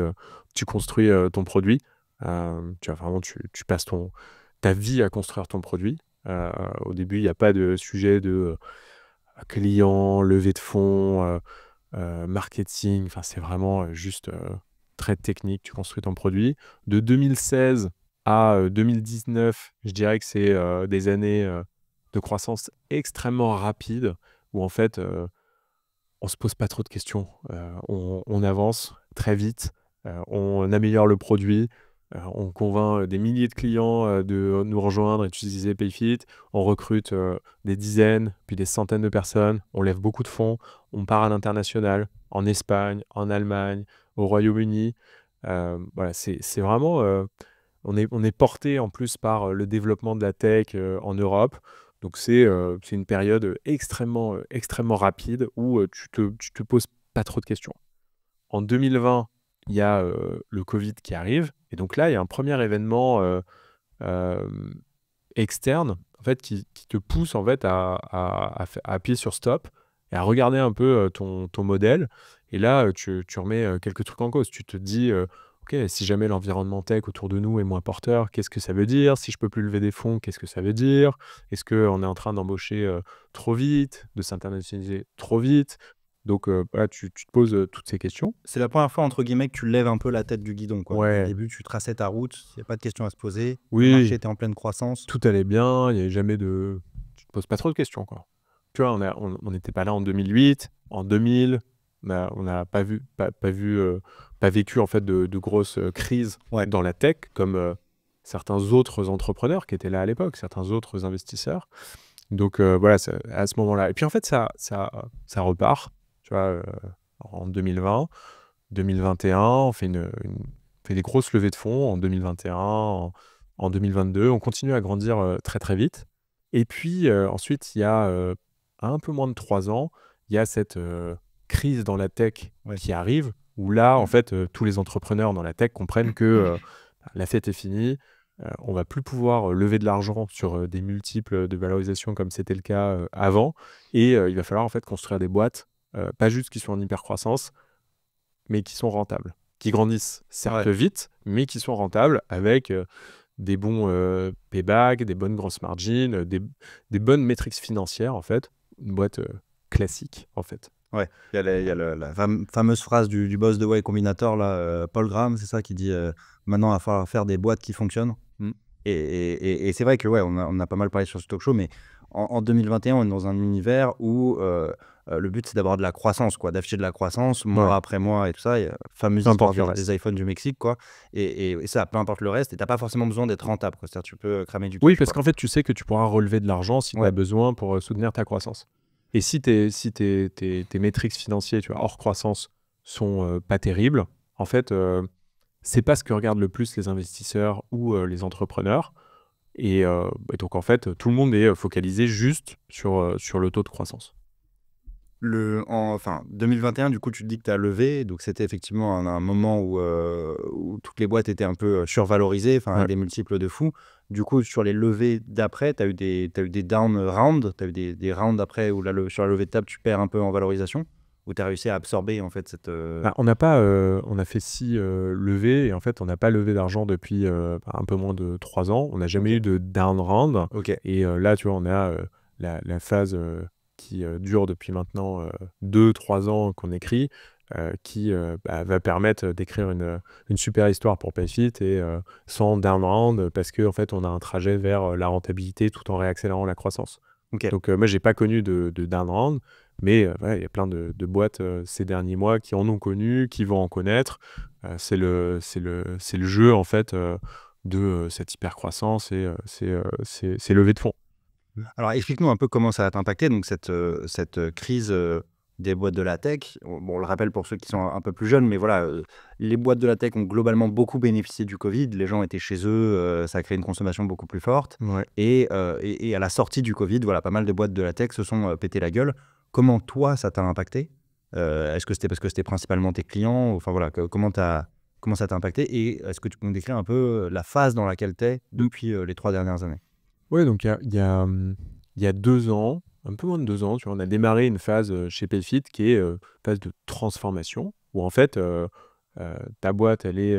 Speaker 1: tu construis ton produit. Tu vois, vraiment, tu passes ta vie à construire ton produit. Au début, il n'y a pas de sujet de client, levée de fonds, marketing. Enfin, c'est vraiment juste très technique. Tu construis ton produit. De 2016 à 2019, je dirais que c'est des années de croissance extrêmement rapide où en fait, on se pose pas trop de questions. On avance très vite, on améliore le produit, on convainc des milliers de clients de nous rejoindre et d'utiliser PayFit. On recrute des dizaines, puis des centaines de personnes. On lève beaucoup de fonds. On part à l'international, en Espagne, en Allemagne, au Royaume-Uni. Voilà, c'est vraiment... on est porté en plus par le développement de la tech en Europe. Donc c'est une période extrêmement rapide où tu te poses pas trop de questions. En 2020, il y a le Covid qui arrive. Et donc là, il y a un premier événement externe en fait, qui te pousse en fait, à appuyer sur stop et à regarder un peu ton modèle. Et là, tu remets quelques trucs en cause. Tu te dis, OK, si jamais l'environnement tech autour de nous est moins porteur, qu'est-ce que ça veut dire? Si je peux plus lever des fonds, qu'est-ce que ça veut dire? Est-ce qu'on est en train d'embaucher trop vite, de s'internationaliser trop vite? Donc voilà, tu te poses toutes ces questions.
Speaker 5: C'est la première fois, entre guillemets, que tu lèves un peu la tête du guidon, quoi. Au
Speaker 1: Ouais,
Speaker 5: début, tu traçais ta route, il n'y a pas de questions à se poser. Le
Speaker 1: oui,
Speaker 5: marché était en pleine croissance.
Speaker 1: tout allait bien, il n'y avait jamais de... Tu te poses pas trop de questions, quoi. Tu vois, on n'était pas là en 2008, en 2000, on n'a pas vécu en fait de grosses crises
Speaker 5: Ouais.
Speaker 1: dans la tech comme certains autres entrepreneurs qui étaient là à l'époque, certains autres investisseurs. Donc voilà, à ce moment-là. Et puis en fait, ça repart, tu vois, en 2020, 2021, on fait des grosses levées de fonds en 2021, en 2022. On continue à grandir très très vite. Et puis ensuite, il y a un peu moins de 3 ans, il y a cette crise dans la tech
Speaker 5: Ouais.
Speaker 1: qui arrive, où là, en fait, tous les entrepreneurs dans la tech comprennent que la fête est finie, on va plus pouvoir lever de l'argent sur des multiples de valorisation comme c'était le cas avant, et il va falloir en fait construire des boîtes, pas juste qui sont en hyper croissance, mais qui sont rentables, qui grandissent certes
Speaker 5: Ouais.
Speaker 1: vite, mais qui sont rentables avec des bons payback, des bonnes grosses margins, des bonnes métriques financières en fait, une boîte classique en fait.
Speaker 5: Ouais, il y a la fameuse phrase du boss de Y Combinator, là, Paul Graham, c'est ça, qui dit maintenant, il va falloir faire des boîtes qui fonctionnent.
Speaker 1: Mm.
Speaker 5: Et c'est vrai que ouais, on a pas mal parlé sur ce talk show, mais en 2021, on est dans un univers où le but, c'est d'avoir de la croissance, quoi, d'afficher de la croissance mois
Speaker 1: Ouais.
Speaker 5: après mois et tout ça. Il y a fameuse
Speaker 1: Peu
Speaker 5: histoire
Speaker 1: importe le reste.
Speaker 5: des iPhones du Mexique, quoi. Et ça, peu importe le reste, et t'as pas forcément besoin d'être rentable, quoi. C'est-à-dire, tu peux cramer du
Speaker 1: Oui,
Speaker 5: cash,
Speaker 1: parce
Speaker 5: quoi.
Speaker 1: qu'en fait, tu sais que tu pourras relever de l'argent si tu
Speaker 5: Ouais.
Speaker 1: as besoin pour soutenir ta croissance. Et si tes métriques financiers, tu vois, hors croissance, sont pas terribles, en fait, c'est pas ce que regardent le plus les investisseurs ou les entrepreneurs. Et donc, en fait, tout le monde est focalisé juste sur le taux de croissance.
Speaker 5: Enfin, 2021, du coup, tu te dis que tu as levé. Donc, c'était effectivement un moment où toutes les boîtes étaient un peu survalorisées, enfin,
Speaker 1: Ouais.
Speaker 5: des multiples de fous. Du coup, sur les levées d'après, tu as eu des down rounds, tu as eu des rounds après où sur la levée de table, tu perds un peu en valorisation, où tu as réussi à absorber en fait cette.
Speaker 1: Bah, on a fait 6 levées et en fait, on n'a pas levé d'argent depuis un peu moins de 3 ans. On n'a jamais
Speaker 5: Ok.
Speaker 1: eu de down round.
Speaker 5: Ok.
Speaker 1: Et là, tu vois, on a la phase qui dure depuis maintenant 2-3 ans qu'on écrit, qui va permettre d'écrire une super histoire pour PayFit et sans down round parce qu'en fait, on a un trajet vers la rentabilité tout en réaccélérant la croissance.
Speaker 5: Ok.
Speaker 1: Donc, moi, j'ai pas connu de down round, mais voilà, il y a plein de boîtes ces derniers mois qui en ont connu, qui vont en connaître. C'est le jeu, en fait, de cette hyper croissance et ces levées de fonds.
Speaker 5: Alors, explique-nous un peu comment ça va t'impacter, donc cette crise des boîtes de la tech. Bon, on le rappelle pour ceux qui sont un peu plus jeunes, mais voilà, les boîtes de la tech ont globalement beaucoup bénéficié du Covid. Les gens étaient chez eux, ça a créé une consommation beaucoup plus forte.
Speaker 1: Ouais.
Speaker 5: Et à la sortie du Covid, voilà, pas mal de boîtes de la tech se sont pété la gueule. Comment toi, ça t'a impacté? Est-ce que c'était parce que c'était principalement tes clients? Enfin voilà, comment ça t'a impacté? Et est-ce que tu peux nous décrire un peu la phase dans laquelle tu es depuis les 3 dernières années?
Speaker 1: Ouais, donc il y a 2 ans, un peu moins de 2 ans, tu vois, on a démarré une phase chez PayFit qui est phase de transformation, où en fait, ta boîte, elle est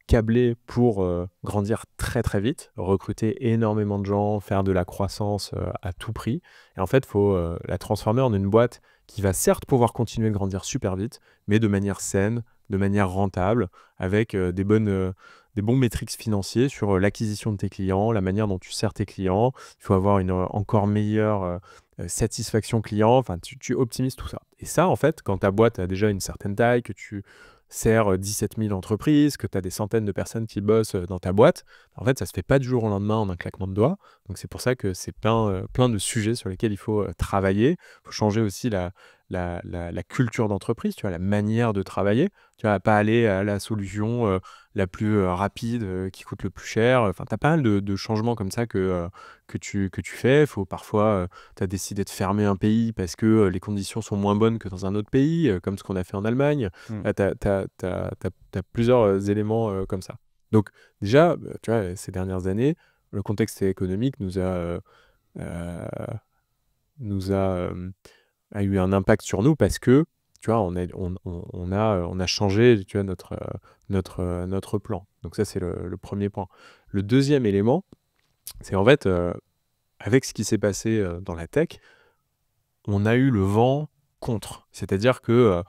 Speaker 1: câblée pour grandir très très vite, recruter énormément de gens, faire de la croissance à tout prix. Et en fait, il faut la transformer en une boîte qui va certes pouvoir continuer de grandir super vite, mais de manière saine, de manière rentable, avec des bonnes des bons métriques financiers sur l'acquisition de tes clients, la manière dont tu sers tes clients. Il faut avoir une encore meilleure satisfaction client. Enfin, tu optimises tout ça. Et ça, en fait, quand ta boîte a déjà une certaine taille, que tu sers 17 000 entreprises, que tu as des centaines de personnes qui bossent dans ta boîte, en fait, ça se fait pas du jour au lendemain en un claquement de doigts. Donc, c'est pour ça que c'est plein de sujets sur lesquels il faut travailler. Il faut changer aussi la culture d'entreprise, tu vois, la manière de travailler. Tu vas pas aller à la solution la plus rapide, qui coûte le plus cher. Enfin, tu as pas mal de changements comme ça que tu fais. Faut parfois, tu as décidé de fermer un pays parce que les conditions sont moins bonnes que dans un autre pays, comme ce qu'on a fait en Allemagne. Tu as plusieurs éléments comme ça. Donc déjà, tu vois, ces dernières années, le contexte économique a eu un impact sur nous parce que, tu vois, on a changé, tu vois, notre plan. Donc ça, c'est le premier point. Le deuxième élément, c'est en fait, avec ce qui s'est passé dans la tech, on a eu le vent contre. C'est-à-dire que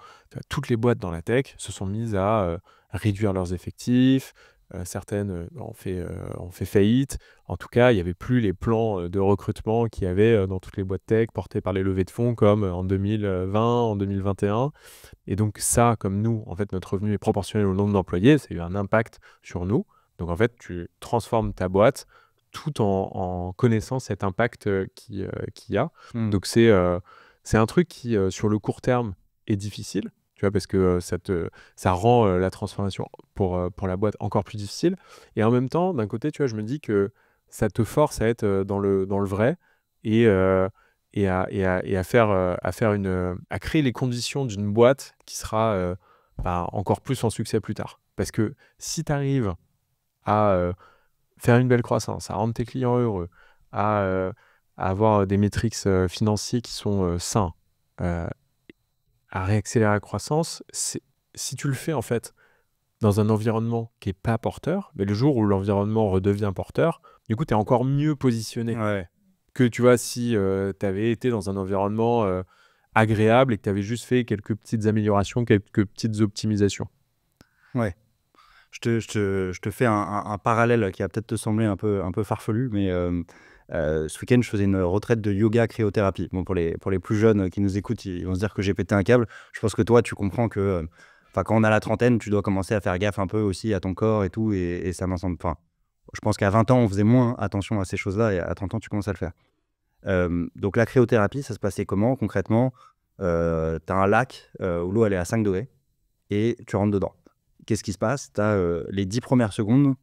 Speaker 1: toutes les boîtes dans la tech se sont mises à réduire leurs effectifs. Certaines ont fait faillite. En tout cas, il n'y avait plus les plans de recrutement qu'il y avait dans toutes les boîtes tech portées par les levées de fonds comme en 2020, en 2021. Et donc ça, comme nous, en fait, notre revenu est proportionnel au nombre d'employés, ça a eu un impact sur nous. Donc en fait, tu transformes ta boîte tout en connaissant cet impact qu'il y a. Donc c'est un truc qui, sur le court terme, est difficile. Tu vois, parce que ça rend la transformation pour la boîte encore plus difficile. Et en même temps, d'un côté, tu vois, je me dis que ça te force à être dans le vrai et à créer les conditions d'une boîte qui sera encore plus en succès plus tard. Parce que si tu arrives à faire une belle croissance, à rendre tes clients heureux, à avoir des métriques financiers qui sont sains, à réaccélérer la croissance, si tu le fais en fait dans un environnement qui n'est pas porteur, mais le jour où l'environnement redevient porteur, du coup, tu es encore mieux positionné que, tu vois, si tu avais été dans un environnement agréable et que tu avais juste fait quelques petites améliorations, quelques petites optimisations.
Speaker 5: Ouais. Je te fais un parallèle qui va peut-être te sembler un peu farfelu, mais ce week-end, je faisais une retraite de yoga cryothérapie. Bon, pour les plus jeunes qui nous écoutent, ils vont se dire que j'ai pété un câble. Je pense que toi, tu comprends que quand on a la trentaine, tu dois commencer à faire gaffe un peu aussi à ton corps et tout. Et ça m'ensemble. Je pense qu'à 20 ans, on faisait moins attention à ces choses-là. Et à 30 ans, tu commences à le faire. Donc, la cryothérapie, ça se passait comment concrètement? Tu as un lac où l'eau elle est à 5 degrés et tu rentres dedans. Qu'est-ce qui se passe? Tu as les 10 premières secondes,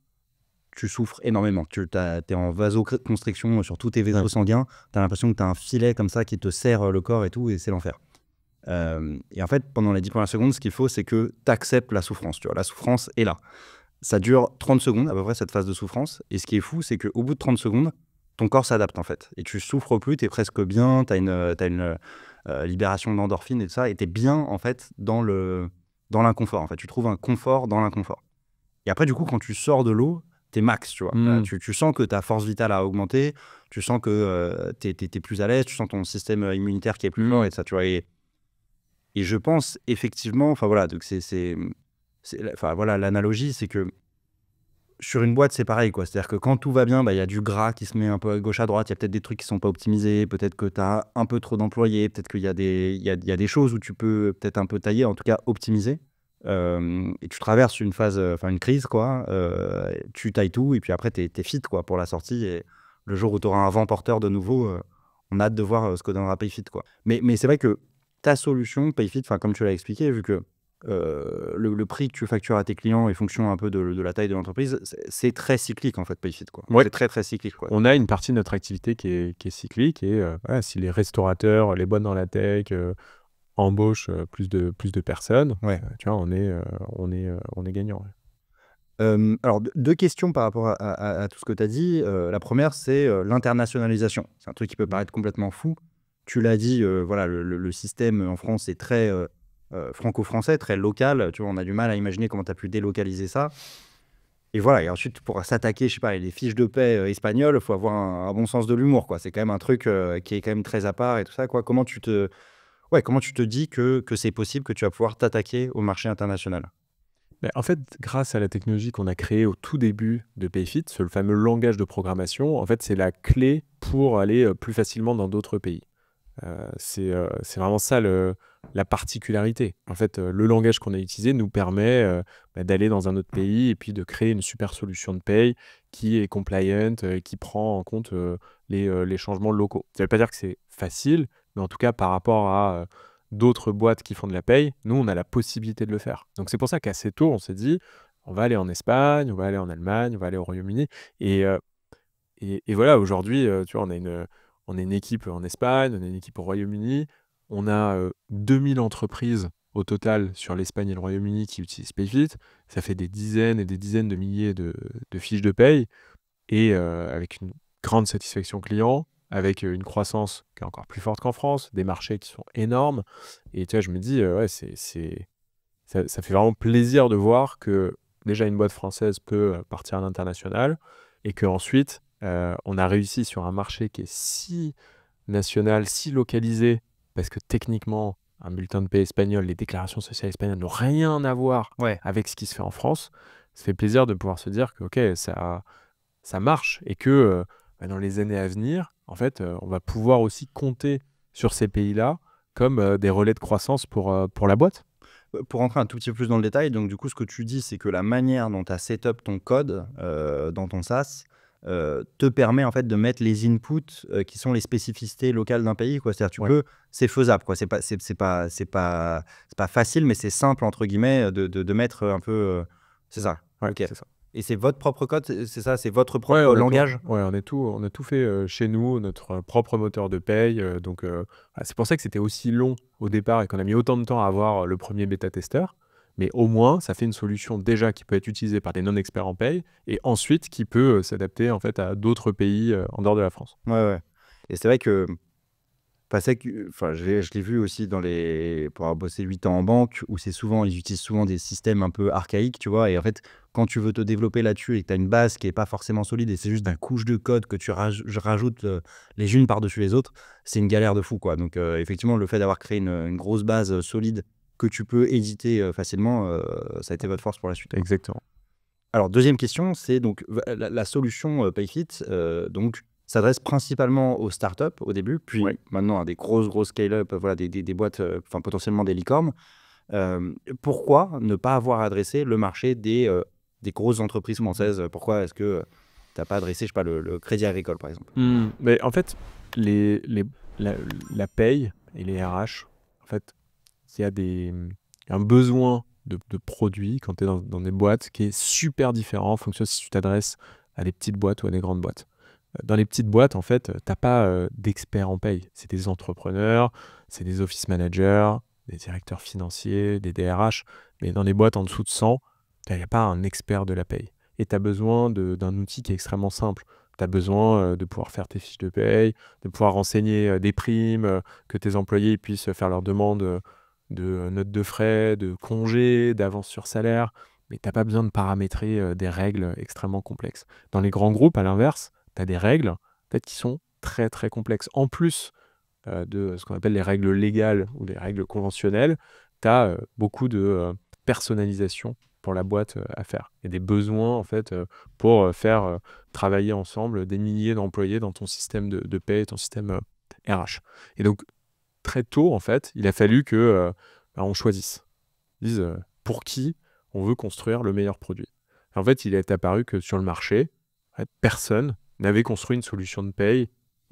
Speaker 5: tu souffres énormément. Tu es en vasoconstriction sur tous tes vaisseaux sanguins. Tu as l'impression que tu as un filet comme ça qui te serre le corps et tout, et c'est l'enfer. Et en fait, pendant les 10 premières secondes, ce qu'il faut, c'est que tu acceptes la souffrance. Tu vois, la souffrance est là. Ça dure 30 secondes, à peu près, cette phase de souffrance. Et ce qui est fou, c'est qu'au bout de 30 secondes, ton corps s'adapte, en fait. Et tu souffres plus, tu es presque bien, tu as une libération d'endorphine et tout ça, et tu es bien, en fait, dans l'inconfort. En fait, tu trouves un confort dans l'inconfort. Et après, du coup, quand tu sors de l'eau, t'es max, tu vois. Tu sens que ta force vitale a augmenté, tu sens que t'es plus à l'aise, tu sens ton système immunitaire qui est plus fort et ça, tu vois. Et je pense effectivement, enfin voilà, donc voilà, l'analogie, c'est que sur une boîte, c'est pareil, quoi. C'est-à-dire que quand tout va bien, il y a du gras qui se met un peu à gauche à droite, il y a peut-être des trucs qui sont pas optimisés, peut-être que tu as un peu trop d'employés, peut-être qu'il y a des choses où tu peux peut-être un peu tailler, en tout cas optimiser. Et tu traverses une phase, une crise, quoi. Tu tailles tout et puis après, t'es fit, quoi, pour la sortie. Et le jour où tu auras un vent porteur de nouveau, on a hâte de voir ce que donnera PayFit, quoi. Mais c'est vrai que ta solution, PayFit, comme tu l'as expliqué, vu que le prix que tu factures à tes clients est fonction un peu de la taille de l'entreprise, c'est très cyclique, en fait, PayFit, quoi.
Speaker 1: Ouais.
Speaker 5: C'est très, très cyclique, quoi.
Speaker 1: On a une partie de notre activité qui est cyclique et si les restaurateurs, les boîtes dans la tech embauchent plus de personnes, tu vois, on est gagnant. Ouais.
Speaker 5: Alors, deux questions par rapport à tout ce que tu as dit. La première, c'est l'internationalisation. C'est un truc qui peut paraître complètement fou. Tu l'as dit, voilà, le système en France est très franco-français, très local. Tu vois, on a du mal à imaginer comment tu as pu délocaliser ça. Et voilà, et ensuite, pour s'attaquer, je sais pas, les fiches de paie espagnoles, il faut avoir un bon sens de l'humour, quoi. C'est quand même un truc qui est quand même très à part et tout ça, quoi. Comment tu te dis que c'est possible, que tu vas pouvoir t'attaquer au marché international?
Speaker 1: Mais en fait, grâce à la technologie qu'on a créée au tout début de Payfit, le fameux langage de programmation, en fait, c'est la clé pour aller plus facilement dans d'autres pays. C'est vraiment ça la particularité. En fait, le langage qu'on a utilisé nous permet d'aller dans un autre pays et puis de créer une super solution de paye qui est compliant, qui prend en compte les changements locaux. Ça ne veut pas dire que c'est facile, mais en tout cas, par rapport à d'autres boîtes qui font de la paye, nous, on a la possibilité de le faire. Donc, c'est pour ça qu'assez tôt, on s'est dit, on va aller en Espagne, on va aller en Allemagne, on va aller au Royaume-Uni. Et voilà, aujourd'hui, tu vois, on a une équipe en Espagne, on a une équipe au Royaume-Uni. On a 2000 entreprises au total sur l'Espagne et le Royaume-Uni qui utilisent Payfit. Ça fait des dizaines et des dizaines de milliers de fiches de paye. Et avec une grande satisfaction client, avec une croissance qui est encore plus forte qu'en France, des marchés qui sont énormes. Et tu vois, je me dis, ouais, ça fait vraiment plaisir de voir que déjà une boîte française peut partir à l'international et qu'ensuite, on a réussi sur un marché qui est si national, si localisé, parce que techniquement, un bulletin de paie espagnol, les déclarations sociales espagnoles n'ont rien à voir
Speaker 5: Ouais.
Speaker 1: avec ce qui se fait en France. Ça fait plaisir de pouvoir se dire que ok, ça marche et que dans les années à venir, en fait, on va pouvoir aussi compter sur ces pays-là comme des relais de croissance pour la boîte.
Speaker 5: Pour rentrer un tout petit peu plus dans le détail, donc du coup, ce que tu dis, c'est que la manière dont tu as set up ton code dans ton SaaS te permet en fait de mettre les inputs qui sont les spécificités locales d'un pays, quoi. C'est-à-dire,
Speaker 1: Ouais.
Speaker 5: c'est faisable, quoi. C'est pas facile, mais c'est simple entre guillemets de mettre un peu. C'est ça.
Speaker 1: Ouais,
Speaker 5: Ok.
Speaker 1: c'est ça.
Speaker 5: Et c'est votre propre code, c'est ça, c'est votre
Speaker 1: Ouais,
Speaker 5: propre langage.
Speaker 1: on a tout fait chez nous, notre propre moteur de paye. Donc, c'est pour ça que c'était aussi long au départ et qu'on a mis autant de temps à avoir le premier bêta-testeur. Mais au moins, ça fait une solution déjà qui peut être utilisée par des non-experts en paye et ensuite qui peut s'adapter en fait à d'autres pays en dehors de la France.
Speaker 5: Ouais, ouais. Et c'est vrai que enfin, je l'ai vu aussi pour avoir bossé 8 ans en banque, où ils utilisent souvent des systèmes un peu archaïques, tu vois. Et en fait, quand tu veux te développer là-dessus et que tu as une base qui n'est pas forcément solide et c'est juste une couche de code que tu rajoutes les unes par-dessus les autres, c'est une galère de fou, quoi. Donc, effectivement, le fait d'avoir créé une grosse base solide que tu peux éditer facilement, ça a été votre force pour la suite.
Speaker 1: Exactement.
Speaker 5: Alors, deuxième question, c'est donc la solution Payfit, donc s'adresse principalement aux startups au début, puis maintenant à des grosses scale-up, voilà, des boîtes, enfin potentiellement des licornes. Pourquoi ne pas avoir adressé le marché des grosses entreprises françaises? Pourquoi est-ce que tu n'as pas adressé, je sais pas, le Crédit Agricole, par exemple?
Speaker 1: Mais en fait, la paye et les RH, en fait, il y a un besoin de produits quand tu es dans des boîtes qui est super différent en fonction si tu t'adresses à des petites boîtes ou à des grandes boîtes. Dans les petites boîtes, en fait, tu n'as pas d'experts en paye. C'est des entrepreneurs, c'est des office managers, des directeurs financiers, des DRH. Mais dans les boîtes en dessous de 100, il n'y a pas un expert de la paye. Et tu as besoin d'un outil qui est extrêmement simple. Tu as besoin de pouvoir faire tes fiches de paye, de pouvoir renseigner des primes, que tes employés puissent faire leurs demandes de notes de frais, de congés, d'avance sur salaire. Mais tu n'as pas besoin de paramétrer des règles extrêmement complexes. Dans les grands groupes, à l'inverse, tu as des règles peut-être qui sont très très complexes. En plus de ce qu'on appelle les règles légales ou les règles conventionnelles, tu as beaucoup de personnalisation pour la boîte à faire. Il y a des besoins en fait pour faire travailler ensemble des milliers d'employés dans ton système de paie, ton système RH. Et donc très tôt en fait, il a fallu que on choisisse. On dise pour qui on veut construire le meilleur produit. En fait, il est apparu que sur le marché, en fait, personne n'avait construit une solution de paye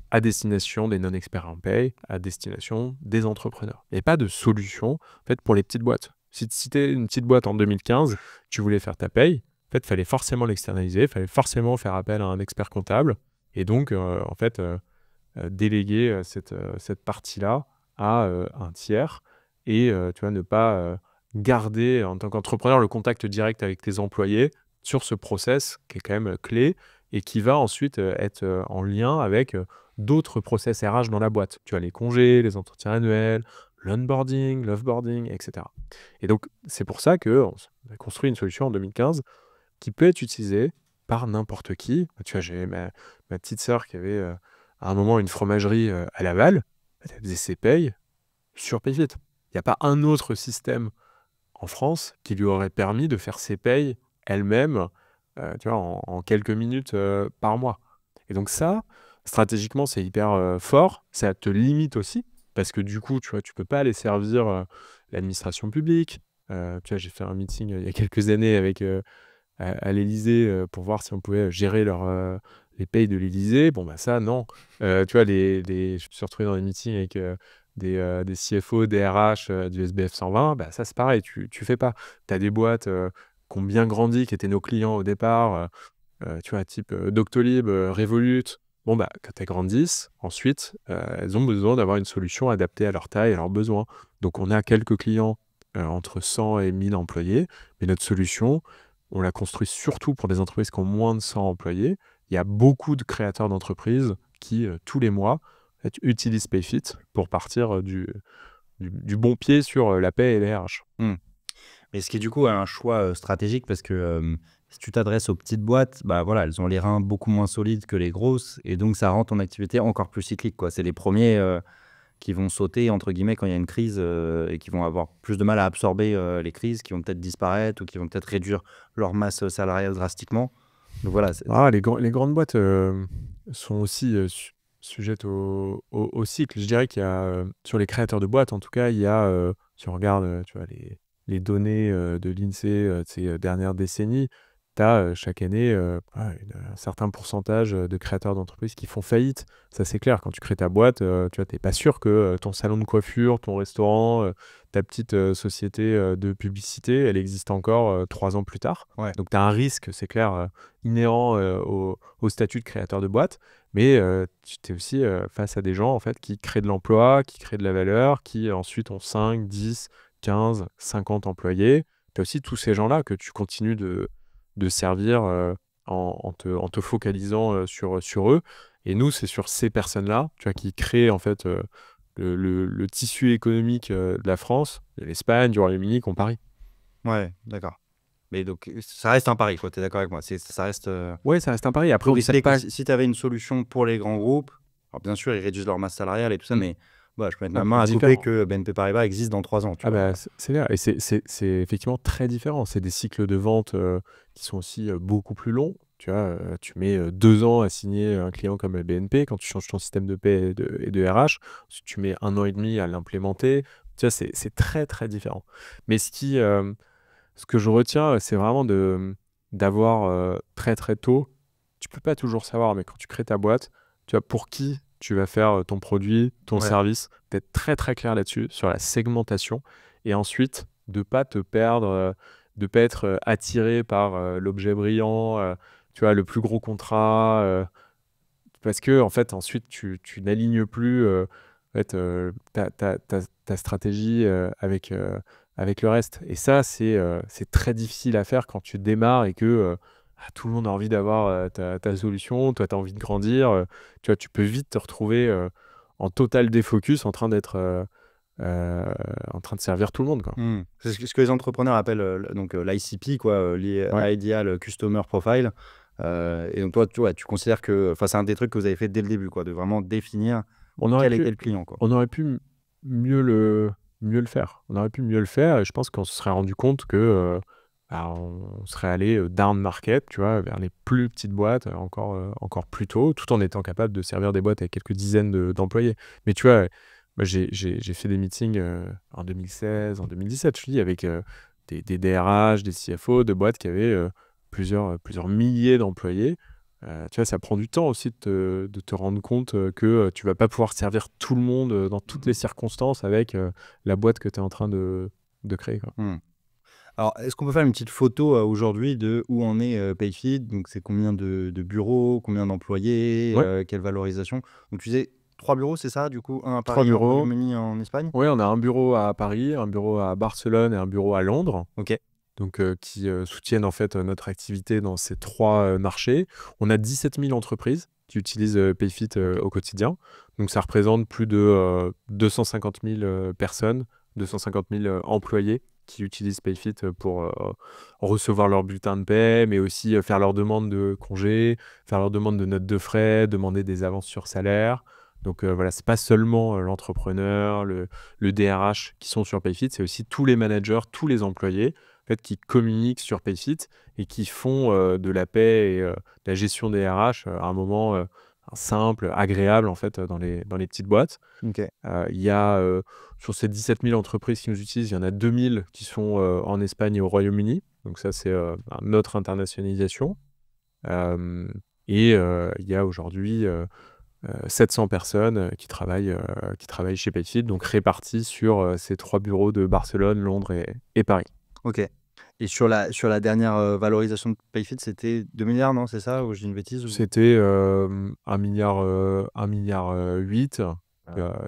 Speaker 1: à destination des non-experts en paye, à destination des entrepreneurs. Il n'y avait pas de solution en fait, pour les petites boîtes. Si tu es une petite boîte en 2015, tu voulais faire ta paye, en fait, il fallait forcément l'externaliser, il fallait forcément faire appel à un expert comptable et donc, en fait, déléguer cette partie-là à un tiers et tu vois, ne pas garder en tant qu'entrepreneur le contact direct avec tes employés sur ce process qui est quand même clé et qui va ensuite être en lien avec d'autres process RH dans la boîte. Tu as les congés, les entretiens annuels, l'onboarding, l'offboarding, etc. Et donc, c'est pour ça qu'on a construit une solution en 2015 qui peut être utilisée par n'importe qui. Tu vois, j'ai ma petite sœur qui avait à un moment une fromagerie à Laval. Elle faisait ses payes sur Payfit. Il n'y a pas un autre système en France qui lui aurait permis de faire ses payes elle-même, tu vois, en quelques minutes par mois. Et donc ça, stratégiquement, c'est hyper fort. Ça te limite aussi, parce que du coup, tu vois, tu peux pas aller servir l'administration publique. Tu vois, j'ai fait un meeting il y a quelques années à l'Élysée pour voir si on pouvait gérer les payes de l'Élysée. Bon, bah ça, non. Tu vois, je me suis retrouvé dans des meetings avec des CFO, des RH du SBF 120. Bah, ça, c'est pareil, tu fais pas. Tu as des boîtes qui ont bien grandi, qui étaient nos clients au départ, tu vois, type Doctolib, Revolut. Bon, bah, quand elles grandissent, ensuite, elles ont besoin d'avoir une solution adaptée à leur taille, à leurs besoins. Donc, on a quelques clients entre 100 et 1000 employés, mais notre solution, on la construit surtout pour des entreprises qui ont moins de 100 employés. Il y a beaucoup de créateurs d'entreprises qui, tous les mois, en fait, utilisent Payfit pour partir du bon pied sur la paie et les RH.
Speaker 5: Mais ce qui est du coup un choix stratégique parce que si tu t'adresses aux petites boîtes, bah voilà, elles ont les reins beaucoup moins solides que les grosses et donc ça rend ton activité encore plus cyclique, quoi. C'est les premiers qui vont sauter entre guillemets quand il y a une crise et qui vont avoir plus de mal à absorber les crises, qui vont peut-être disparaître ou qui vont peut-être réduire leur masse salariale drastiquement. Donc voilà.
Speaker 1: Les grandes boîtes sont aussi sujettes au cycle. Je dirais qu'il y a, sur les créateurs de boîtes, en tout cas, il y a, si on regarde tu vois, les données de l'INSEE de ces dernières décennies, tu as chaque année un certain pourcentage de créateurs d'entreprises qui font faillite. Ça, c'est clair. Quand tu crées ta boîte, tu vois, tu n'es pas sûr que ton salon de coiffure, ton restaurant, ta petite société de publicité, elle existe encore 3 ans plus tard.
Speaker 5: Ouais.
Speaker 1: Donc, tu as un risque, c'est clair, inhérent au statut de créateur de boîte. Mais tu es aussi face à des gens en fait, qui créent de l'emploi, qui créent de la valeur, qui ensuite ont 5, 10, 15, 50 employés. Tu as aussi tous ces gens-là que tu continues de servir en te focalisant sur eux. Et nous, c'est sur ces personnes-là, tu vois, qui créent en fait le tissu économique de la France, de l'Espagne, du Royaume-Uni, qu'on parie.
Speaker 5: Ouais, d'accord. Mais donc ça reste un pari, quoi. Tu es d'accord avec moi? Ça reste.
Speaker 1: Ouais, ça reste un pari. Après, on ne sait pas.
Speaker 5: Si tu avais une solution pour les grands groupes, alors bien sûr, ils réduisent leur masse salariale et tout ça, mais je peux mettre ma main à couper que BNP Paribas existe dans 3 ans. Tu vois.
Speaker 1: Bah, c'est clair. Et c'est effectivement très différent. C'est des cycles de vente qui sont aussi beaucoup plus longs. Tu vois, tu mets 2 ans à signer un client comme la BNP. Quand tu changes ton système de paie et de RH, tu mets 1 an et demi à l'implémenter. Tu vois, c'est très, très différent. Mais ce que je retiens, c'est vraiment d'avoir très, très tôt, tu peux pas toujours savoir, mais quand tu crées ta boîte, tu vois, pour qui tu vas faire ton produit, ton service, d'être très très clair là-dessus, sur la segmentation, et ensuite de ne pas te perdre, de ne pas être attiré par l'objet brillant, tu vois, le plus gros contrat, parce que en fait, ensuite, tu n'alignes plus en fait, ta stratégie avec le reste. Et ça, c'est très difficile à faire quand tu démarres et que tout le monde a envie d'avoir ta solution, toi, tu as envie de grandir. Tu vois, tu peux vite te retrouver en total défocus en train d'être en train de servir tout le monde, quoi.
Speaker 5: C'est ce que les entrepreneurs appellent donc l'ICP, quoi, l'Ideal Customer Profile. Et donc toi, tu considères que c'est un des trucs que vous avez fait dès le début, quoi, de vraiment définir quel était le client, quoi.
Speaker 1: On aurait pu mieux le faire. On aurait pu mieux le faire et je pense qu'on se serait rendu compte que on serait allé down market, tu vois, vers les plus petites boîtes encore plus tôt, tout en étant capable de servir des boîtes avec quelques dizaines d'employés. Mais tu vois, moi, j'ai fait des meetings en 2016, en 2017, je te dis, avec des DRH, des CFO, de boîtes qui avaient plusieurs milliers d'employés. Tu vois, ça prend du temps aussi de te rendre compte que tu vas pas pouvoir servir tout le monde dans toutes les circonstances avec la boîte que tu es en train de créer, quoi.
Speaker 5: Alors, est-ce qu'on peut faire une petite photo aujourd'hui de où en est Payfit? Donc, c'est combien de bureaux, combien d'employés, quelle valorisation? Donc, tu disais 3 bureaux, c'est ça? Du coup, un à Paris,
Speaker 1: 3 bureaux.
Speaker 5: un au Royaume-Uni, en Espagne?
Speaker 1: Oui, on a un bureau à Paris, un bureau à Barcelone et un bureau à Londres.
Speaker 5: Ok.
Speaker 1: Donc, qui soutiennent en fait notre activité dans ces 3 marchés. On a 17 000 entreprises qui utilisent Payfit au quotidien. Donc, ça représente plus de 250 000 personnes, 250 000 employés qui utilisent Payfit pour recevoir leur bulletin de paie, mais aussi faire leur demande de congé, faire leur demande de notes de frais, demander des avances sur salaire. Donc voilà, c'est pas seulement l'entrepreneur, le DRH qui sont sur Payfit, c'est aussi tous les managers, tous les employés en fait, qui communiquent sur Payfit et qui font de la paie et de la gestion des RH à un moment simple, agréable en fait dans les petites boîtes.
Speaker 5: Ok.
Speaker 1: Il y a sur ces 17 000 entreprises qui nous utilisent, il y en a 2000 qui sont en Espagne et au Royaume-Uni. Donc ça, c'est notre internationalisation. Il y a aujourd'hui 700 personnes qui travaillent chez Payfit, donc réparties sur ces 3 bureaux de Barcelone, Londres et Paris.
Speaker 5: Ok. Et sur la dernière valorisation de Payfit, c'était 2 milliards, non? C'est ça? Ou je dis une bêtise?
Speaker 1: C'était 1 milliard, 1 milliard 8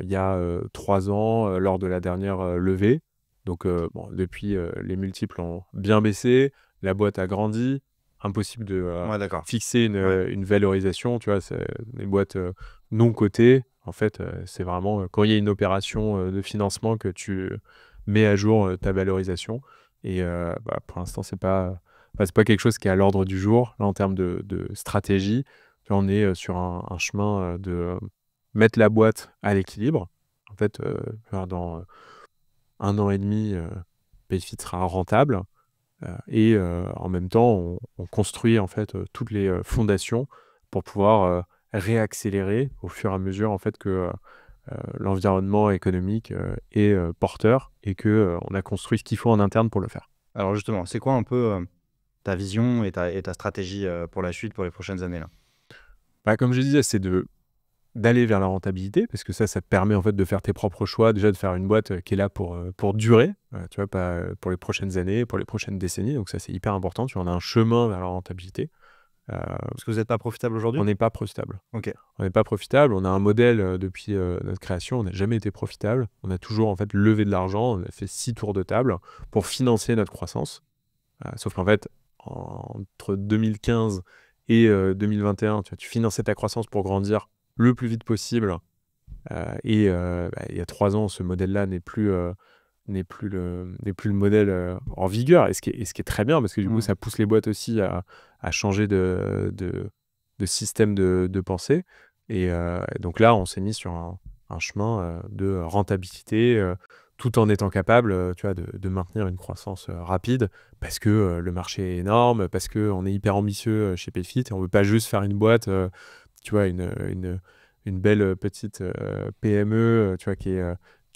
Speaker 1: il y a 3 ans lors de la dernière levée. Donc bon, depuis, les multiples ont bien baissé, la boîte a grandi, impossible de
Speaker 5: Ouais, d'accord.
Speaker 1: fixer
Speaker 5: Ouais.
Speaker 1: une valorisation, tu vois, c'est les boîtes non cotées. En fait, c'est vraiment quand il y a une opération de financement que tu mets à jour ta valorisation. Et pour l'instant, c'est pas quelque chose qui est à l'ordre du jour. Là, en termes de stratégie, tu vois, on est sur un chemin de mettre la boîte à l'équilibre. En fait, dans 1 an et demi, Payfit sera rentable. Et en même temps, on construit en fait toutes les fondations pour pouvoir réaccélérer au fur et à mesure en fait que l'environnement économique est porteur et que on a construit ce qu'il faut en interne pour le faire.
Speaker 5: Alors justement, c'est quoi un peu ta vision et ta stratégie pour la suite, pour les prochaines années là?
Speaker 1: Comme je disais, c'est d'aller vers la rentabilité, parce que ça te permet en fait de faire tes propres choix, déjà de faire une boîte qui est là pour durer, tu vois, pas pour les prochaines années, pour les prochaines décennies. Donc ça, c'est hyper important. Tu vois, on a un chemin vers la rentabilité.
Speaker 5: Parce que vous n'êtes pas profitable aujourd'hui?
Speaker 1: On n'est pas profitable.
Speaker 5: Ok.
Speaker 1: On n'est pas profitable. On a un modèle depuis notre création. On n'a jamais été profitable. On a toujours en fait levé de l'argent. On a fait 6 tours de table pour financer notre croissance. Sauf qu'en fait, entre 2015 et 2021, tu finançais ta croissance pour grandir le plus vite possible. Il y a 3 ans, ce modèle-là n'est plus le modèle en vigueur. Et ce qui est très bien, parce que du coup, ça pousse les boîtes aussi à changer de système de pensée. Et donc là, on s'est mis sur un chemin de rentabilité, tout en étant capable tu vois, de maintenir une croissance rapide, parce que le marché est énorme, parce qu'on est hyper ambitieux chez Payfit, et on ne veut pas juste faire une boîte, tu vois, une belle petite PME tu vois, qui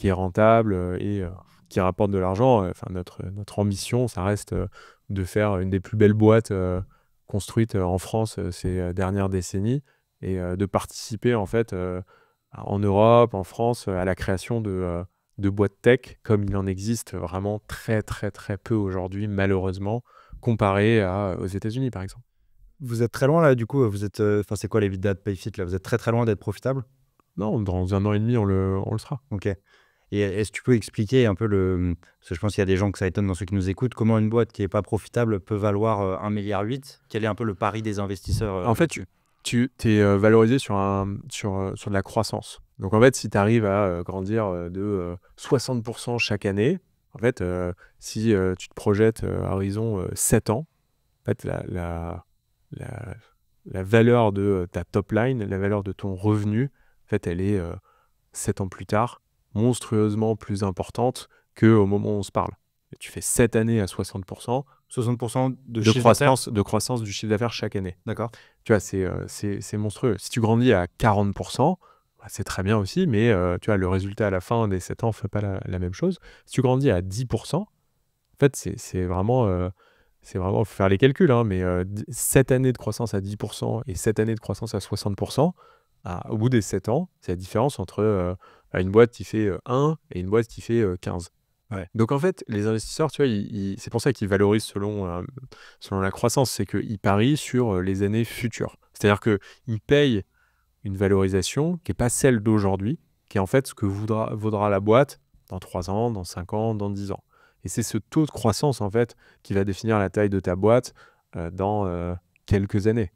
Speaker 1: est rentable et qui rapporte de l'argent. Enfin, notre ambition, ça reste de faire une des plus belles boîtes construites en France ces dernières décennies, et de participer en fait en Europe, en France, à la création de boîtes tech, comme il en existe vraiment très très très peu aujourd'hui, malheureusement, comparé aux États-Unis par exemple.
Speaker 5: Vous êtes très loin là, du coup, vous êtes, c'est quoi l'EBITDA de Payfit là? Vous êtes très très loin d'être profitable?
Speaker 1: Non, dans 1 an et demi, on le sera.
Speaker 5: Ok. Et est-ce que tu peux expliquer un peu parce que je pense qu'il y a des gens que ça étonne dans ceux qui nous écoutent, comment une boîte qui n'est pas profitable peut valoir 1,8 milliard? Quel est un peu le pari des investisseurs
Speaker 1: En fait,
Speaker 5: là-dessus?
Speaker 1: tu es valorisé sur de la croissance. Donc en fait, si tu arrives à grandir de 60% chaque année, en fait, si tu te projettes à horizon 7 ans, en fait, la valeur de ta top line, la valeur de ton revenu, en fait, elle est 7 ans plus tard monstrueusement plus importante qu'au moment où on se parle. Et tu fais 7 années à 60%,
Speaker 5: 60% de
Speaker 1: de
Speaker 5: chiffre d'affaires?
Speaker 1: croissance du chiffre d'affaires chaque année.
Speaker 5: D'accord.
Speaker 1: Tu vois, c'est monstrueux. Si tu grandis à 40%, c'est très bien aussi, mais tu vois, le résultat à la fin des 7 ans ne fait pas la même chose. Si tu grandis à 10%, en fait, c'est vraiment, faut faire les calculs, hein, mais 7 années de croissance à 10% et 7 années de croissance à 60%, au bout des 7 ans, c'est la différence entre une boîte qui fait 1 et une boîte qui fait 15.
Speaker 5: Ouais.
Speaker 1: Donc en fait, les investisseurs, tu vois, c'est pour ça qu'ils valorisent selon la croissance, c'est qu'ils parient sur les années futures. C'est-à-dire qu'ils payent une valorisation qui n'est pas celle d'aujourd'hui, qui est en fait ce que vaudra la boîte dans 3 ans, dans 5 ans, dans 10 ans. Et c'est ce taux de croissance en fait qui va définir la taille de ta boîte dans quelques années.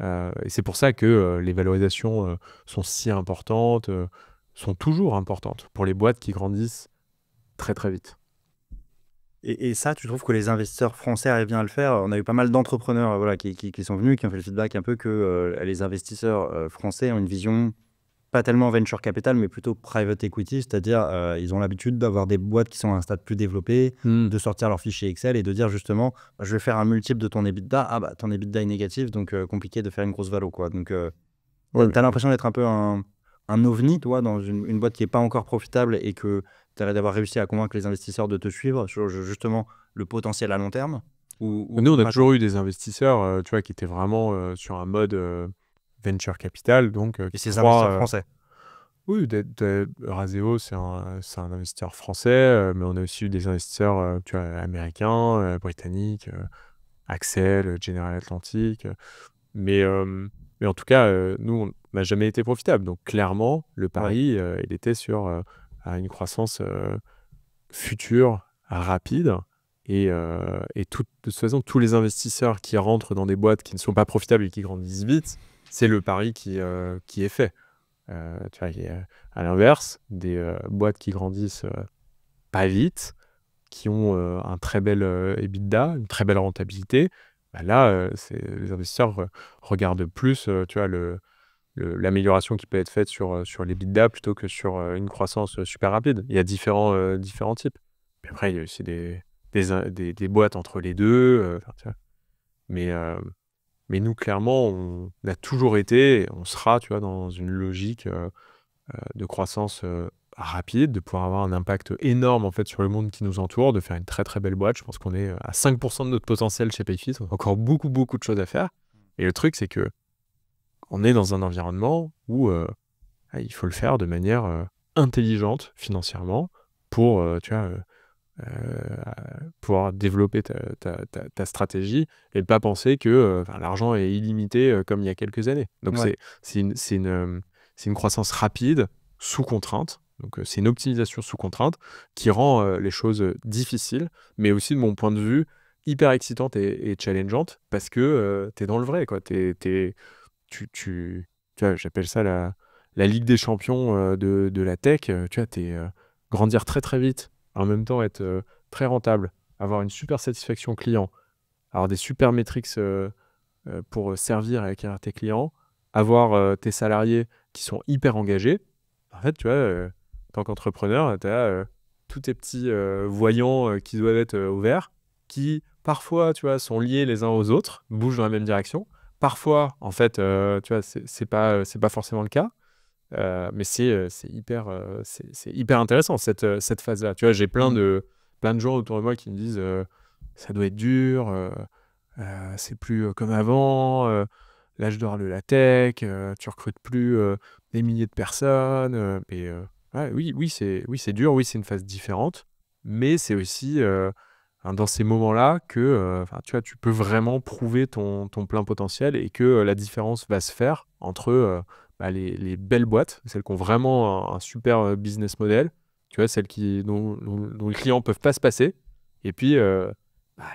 Speaker 1: Et c'est pour ça que les valorisations sont si importantes, sont toujours importantes pour les boîtes qui grandissent très très vite.
Speaker 5: Et ça, tu trouves que les investisseurs français arrivent bien à le faire? On a eu pas mal d'entrepreneurs voilà, qui sont venus, qui ont fait le feedback un peu que les investisseurs français ont une vision pas tellement venture capital, mais plutôt private equity, c'est-à-dire ils ont l'habitude d'avoir des boîtes qui sont à un stade plus développé, de sortir leur fichier Excel et de dire justement, je vais faire un multiple de ton EBITDA. Ah bah ton EBITDA est négatif, donc compliqué de faire une grosse valo, quoi. Donc t'as l'impression d'être un peu un ovni, toi, dans une boîte qui n'est pas encore profitable et que tu as d'avoir réussi à convaincre les investisseurs de te suivre sur justement le potentiel à long terme
Speaker 1: Nous, on a toujours eu des investisseurs tu vois, qui étaient vraiment sur un mode venture capital. Donc,
Speaker 5: et
Speaker 1: qui
Speaker 5: ces
Speaker 1: croient,
Speaker 5: investisseurs français.
Speaker 1: Oui, Raseo, c'est un investisseur français, mais on a aussi eu des investisseurs tu vois, américains, britanniques, Accel, General Atlantic. Mais en tout cas, nous, on n'a jamais été profitable. Donc, clairement, le pari, il était sur une croissance future, rapide. Et de toute façon, tous les investisseurs qui rentrent dans des boîtes qui ne sont pas profitables et qui grandissent vite, c'est le pari qui est fait. Tu vois, il y a, à l'inverse, des boîtes qui grandissent pas vite, qui ont un très bel EBITDA, une très belle rentabilité. Bah là, les investisseurs regardent plus tu vois, l'amélioration qui peut être faite sur l'EBITDA plutôt que sur une croissance super rapide. Il y a différents types. Puis après, il y a aussi des boîtes entre les deux. Tu vois. Mais nous, clairement, on a toujours été, et on sera tu vois, dans une logique de croissance rapide, de pouvoir avoir un impact énorme en fait, sur le monde qui nous entoure, de faire une très très belle boîte. Je pense qu'on est à 5% de notre potentiel chez Payfit. On a encore beaucoup beaucoup de choses à faire. Et le truc, c'est que on est dans un environnement où il faut le faire de manière intelligente financièrement pour tu vois, pouvoir développer ta stratégie et ne pas penser que l'argent est illimité comme il y a quelques années. Donc c'est une croissance rapide, sous contrainte. Donc c'est une optimisation sous contrainte qui rend les choses difficiles, mais aussi de mon point de vue hyper excitante et challengeante parce que tu es dans le vrai, quoi. Tu vois, j'appelle ça la Ligue des champions de la tech. Tu vois, grandir très très vite, en même temps être très rentable, avoir une super satisfaction client, avoir des super metrics pour servir et acquérir tes clients, avoir tes salariés qui sont hyper engagés. En fait, tu vois, en tant qu'entrepreneur, tu as tous tes petits voyants qui doivent être au vert, qui parfois, tu vois, sont liés les uns aux autres, bougent dans la même direction. Parfois, en fait, tu vois, c'est pas forcément le cas. Mais c'est hyper intéressant cette phase-là. Tu vois, j'ai plein de gens autour de moi qui me disent ça doit être dur, c'est plus comme avant, l'âge d'or de la tech, tu recrutes plus des milliers de personnes. Oui, c'est dur, oui, c'est une phase différente, mais c'est aussi dans ces moments-là que tu vois, tu peux vraiment prouver ton plein potentiel et que la différence va se faire entre les belles boîtes, celles qui ont vraiment un super business model, tu vois, celles dont les clients ne peuvent pas se passer, et puis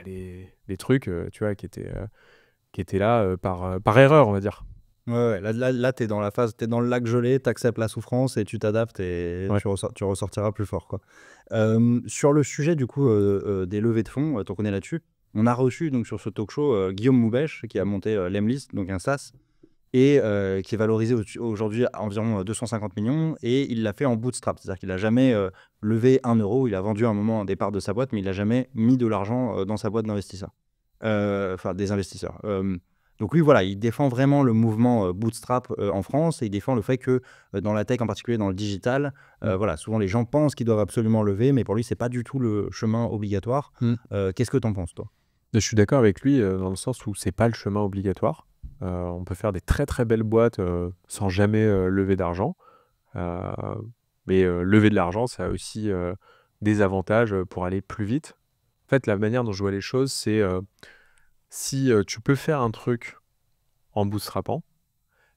Speaker 1: les trucs tu vois, qui étaient là par erreur, on va dire.
Speaker 5: Ouais, là tu es dans la phase, tu es dans le lac gelé, tu acceptes la souffrance et tu t'adaptes et tu ressortiras plus fort, quoi. Sur le sujet du coup des levées de fonds, t'en connais là-dessus. On a reçu donc sur ce talk show Guillaume Moubèche qui a monté Lemlist, donc un SaaS, et qui est valorisé aujourd'hui à environ 250 millions, et il l'a fait en bootstrap, c'est-à-dire qu'il n'a jamais levé 1 euro, il a vendu à un moment un départ de sa boîte, mais il n'a jamais mis de l'argent dans sa boîte d'investisseurs, enfin des investisseurs. Donc oui, voilà, il défend vraiment le mouvement bootstrap en France, et il défend le fait que dans la tech, en particulier dans le digital, voilà, souvent les gens pensent qu'ils doivent absolument lever, mais pour lui, c'est pas du tout le chemin obligatoire. Qu'est-ce que tu en penses, toi?
Speaker 1: Je suis d'accord avec lui dans le sens où c'est pas le chemin obligatoire. On peut faire des très très belles boîtes sans jamais lever d'argent. Mais lever de l'argent, ça a aussi des avantages pour aller plus vite. En fait, la manière dont je vois les choses, c'est si tu peux faire un truc en bootstrapant,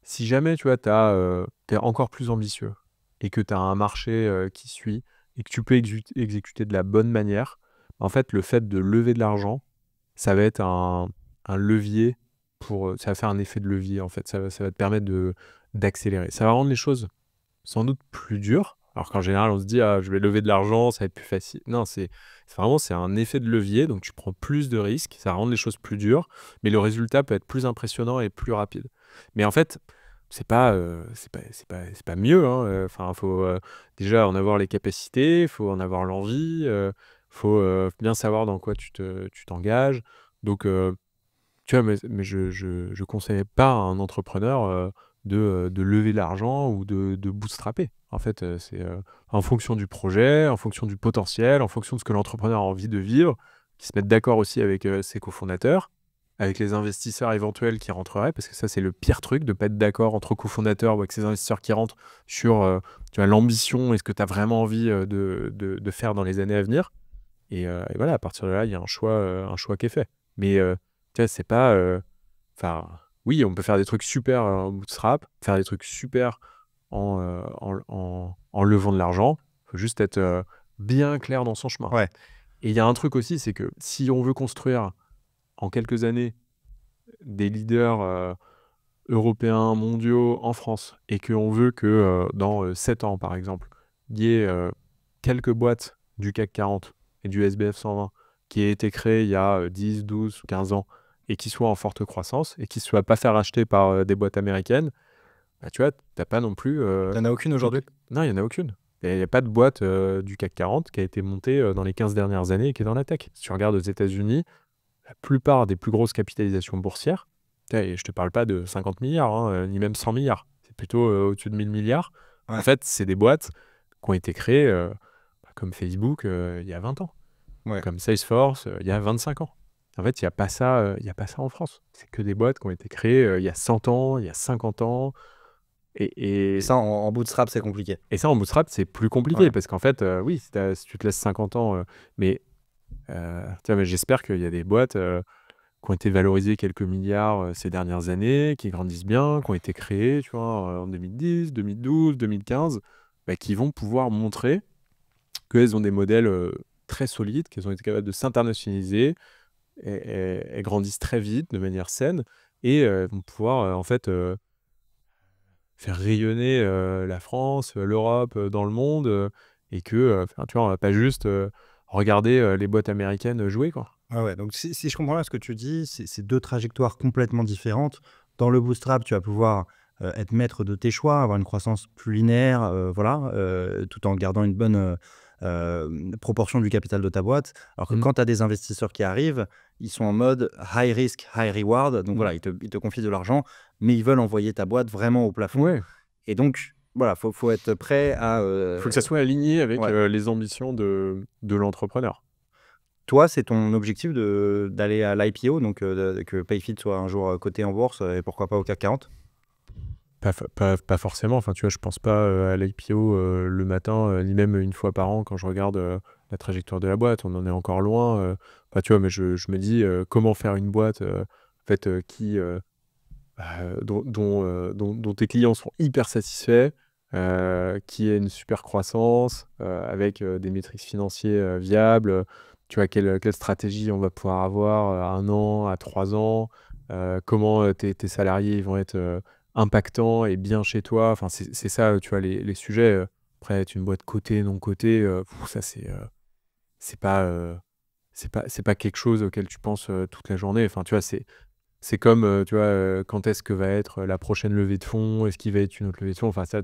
Speaker 1: si jamais tu vois, t'es encore plus ambitieux et que tu as un marché qui suit et que tu peux exécuter de la bonne manière, en fait, le fait de lever de l'argent, ça va être un levier ça va faire un effet de levier, en fait. Ça va te permettre d'accélérer. Ça va rendre les choses sans doute plus dures. Alors qu'en général, on se dit, je vais lever de l'argent, ça va être plus facile. Non, c'est un effet de levier, donc tu prends plus de risques, ça va rendre les choses plus dures, mais le résultat peut être plus impressionnant et plus rapide. Mais en fait, c'est pas mieux, hein. Enfin, faut déjà en avoir les capacités, faut en avoir l'envie, faut bien savoir dans quoi tu t'engages. Donc, tu vois, mais je conseille pas à un entrepreneur de lever de l'argent ou de bootstrapper. En fait, c'est en fonction du projet, en fonction du potentiel, en fonction de ce que l'entrepreneur a envie de vivre, qui se mette d'accord aussi avec ses cofondateurs, avec les investisseurs éventuels qui rentreraient, parce que ça, c'est le pire truc, de ne pas être d'accord entre cofondateurs ou avec ces investisseurs qui rentrent sur tu vois, l'ambition et ce que tu as vraiment envie de faire dans les années à venir. Et voilà, à partir de là, il y a un choix qui est fait. Mais tu vois, c'est pas. Enfin, oui, on peut faire des trucs super en bootstrap, faire des trucs super en levant de l'argent. Il faut juste être bien clair dans son chemin.
Speaker 5: Ouais.
Speaker 1: Et il y a un truc aussi, c'est que si on veut construire en quelques années des leaders européens, mondiaux en France, et qu'on veut que dans 7 ans, par exemple, il y ait quelques boîtes du CAC 40 et du SBF 120 qui aient été créées il y a 10, 12 ou 15 ans et qui soient en forte croissance et qui ne se soient pas fait racheter par des boîtes américaines, bah, tu vois, tu n'as pas non plus...
Speaker 5: Il n'y en a aucune aujourd'hui?
Speaker 1: Non, il n'y en a aucune. Il n'y a pas de boîte du CAC 40 qui a été montée dans les 15 dernières années et qui est dans la tech. Si tu regardes aux États-Unis, la plupart des plus grosses capitalisations boursières, et je ne te parle pas de 50 milliards, hein, ni même 100 milliards, c'est plutôt au-dessus de 1000 milliards.
Speaker 5: Ouais.
Speaker 1: En fait, c'est des boîtes qui ont été créées comme Facebook il y a 20 ans,
Speaker 5: Ouais.
Speaker 1: comme Salesforce il y a 25 ans. En fait, il n'y a pas ça en France. C'est que des boîtes qui ont été créées il y a 100 ans, il y a 50 ans.
Speaker 5: Et ça, en bootstrap, c'est compliqué.
Speaker 1: Et ça, en bootstrap, c'est plus compliqué
Speaker 5: Ouais.
Speaker 1: parce qu'en fait, oui, si tu te laisses 50 ans, mais j'espère qu'il y a des boîtes qui ont été valorisées quelques milliards ces dernières années, qui grandissent bien, qui ont été créées, tu vois, en 2010, 2012, 2015, qui vont pouvoir montrer qu'elles ont des modèles très solides, qu'elles ont été capables de s'internationaliser, et grandissent très vite, de manière saine, et vont pouvoir, en fait, faire rayonner la France, l'Europe, dans le monde, et que, tu vois, on va pas juste regarder les boîtes américaines jouer, quoi.
Speaker 5: Ouais. Donc, si je comprends bien ce que tu dis, c'est deux trajectoires complètement différentes. Dans le bootstrap, tu vas pouvoir être maître de tes choix, avoir une croissance plus linéaire, tout en gardant une bonne proportion du capital de ta boîte. Alors que quand tu as des investisseurs qui arrivent, ils sont en mode high risk, high reward. Donc voilà, ils te confient de l'argent, mais ils veulent envoyer ta boîte vraiment au plafond.
Speaker 1: Ouais.
Speaker 5: Et donc, voilà, faut être prêt à...
Speaker 1: Faut que ça soit aligné avec
Speaker 5: Ouais.
Speaker 1: les ambitions de l'entrepreneur.
Speaker 5: Toi, c'est ton objectif d'aller à l'IPO, donc que Payfit soit un jour coté en bourse et pourquoi pas au CAC 40?
Speaker 1: Pas forcément. Enfin, tu vois, je pense pas à l'IPO le matin, ni même une fois par an quand je regarde la trajectoire de la boîte. On en est encore loin. Enfin, tu vois, mais je me dis comment faire une boîte en fait, dont tes clients sont hyper satisfaits, qui ait une super croissance, avec des métriques financiers viables. Tu vois, quelle stratégie on va pouvoir avoir à 1 an, à 3 ans, comment tes salariés vont être impactants et bien chez toi. Enfin, c'est ça, tu vois, les sujets. Après, être une boîte cotée, non cotée, ça, c'est pas quelque chose auquel tu penses toute la journée. Enfin, tu vois, c'est comme, tu vois, quand est-ce que va être la prochaine levée de fonds? Est-ce qu'il va être une autre levée de fonds? Enfin, ça,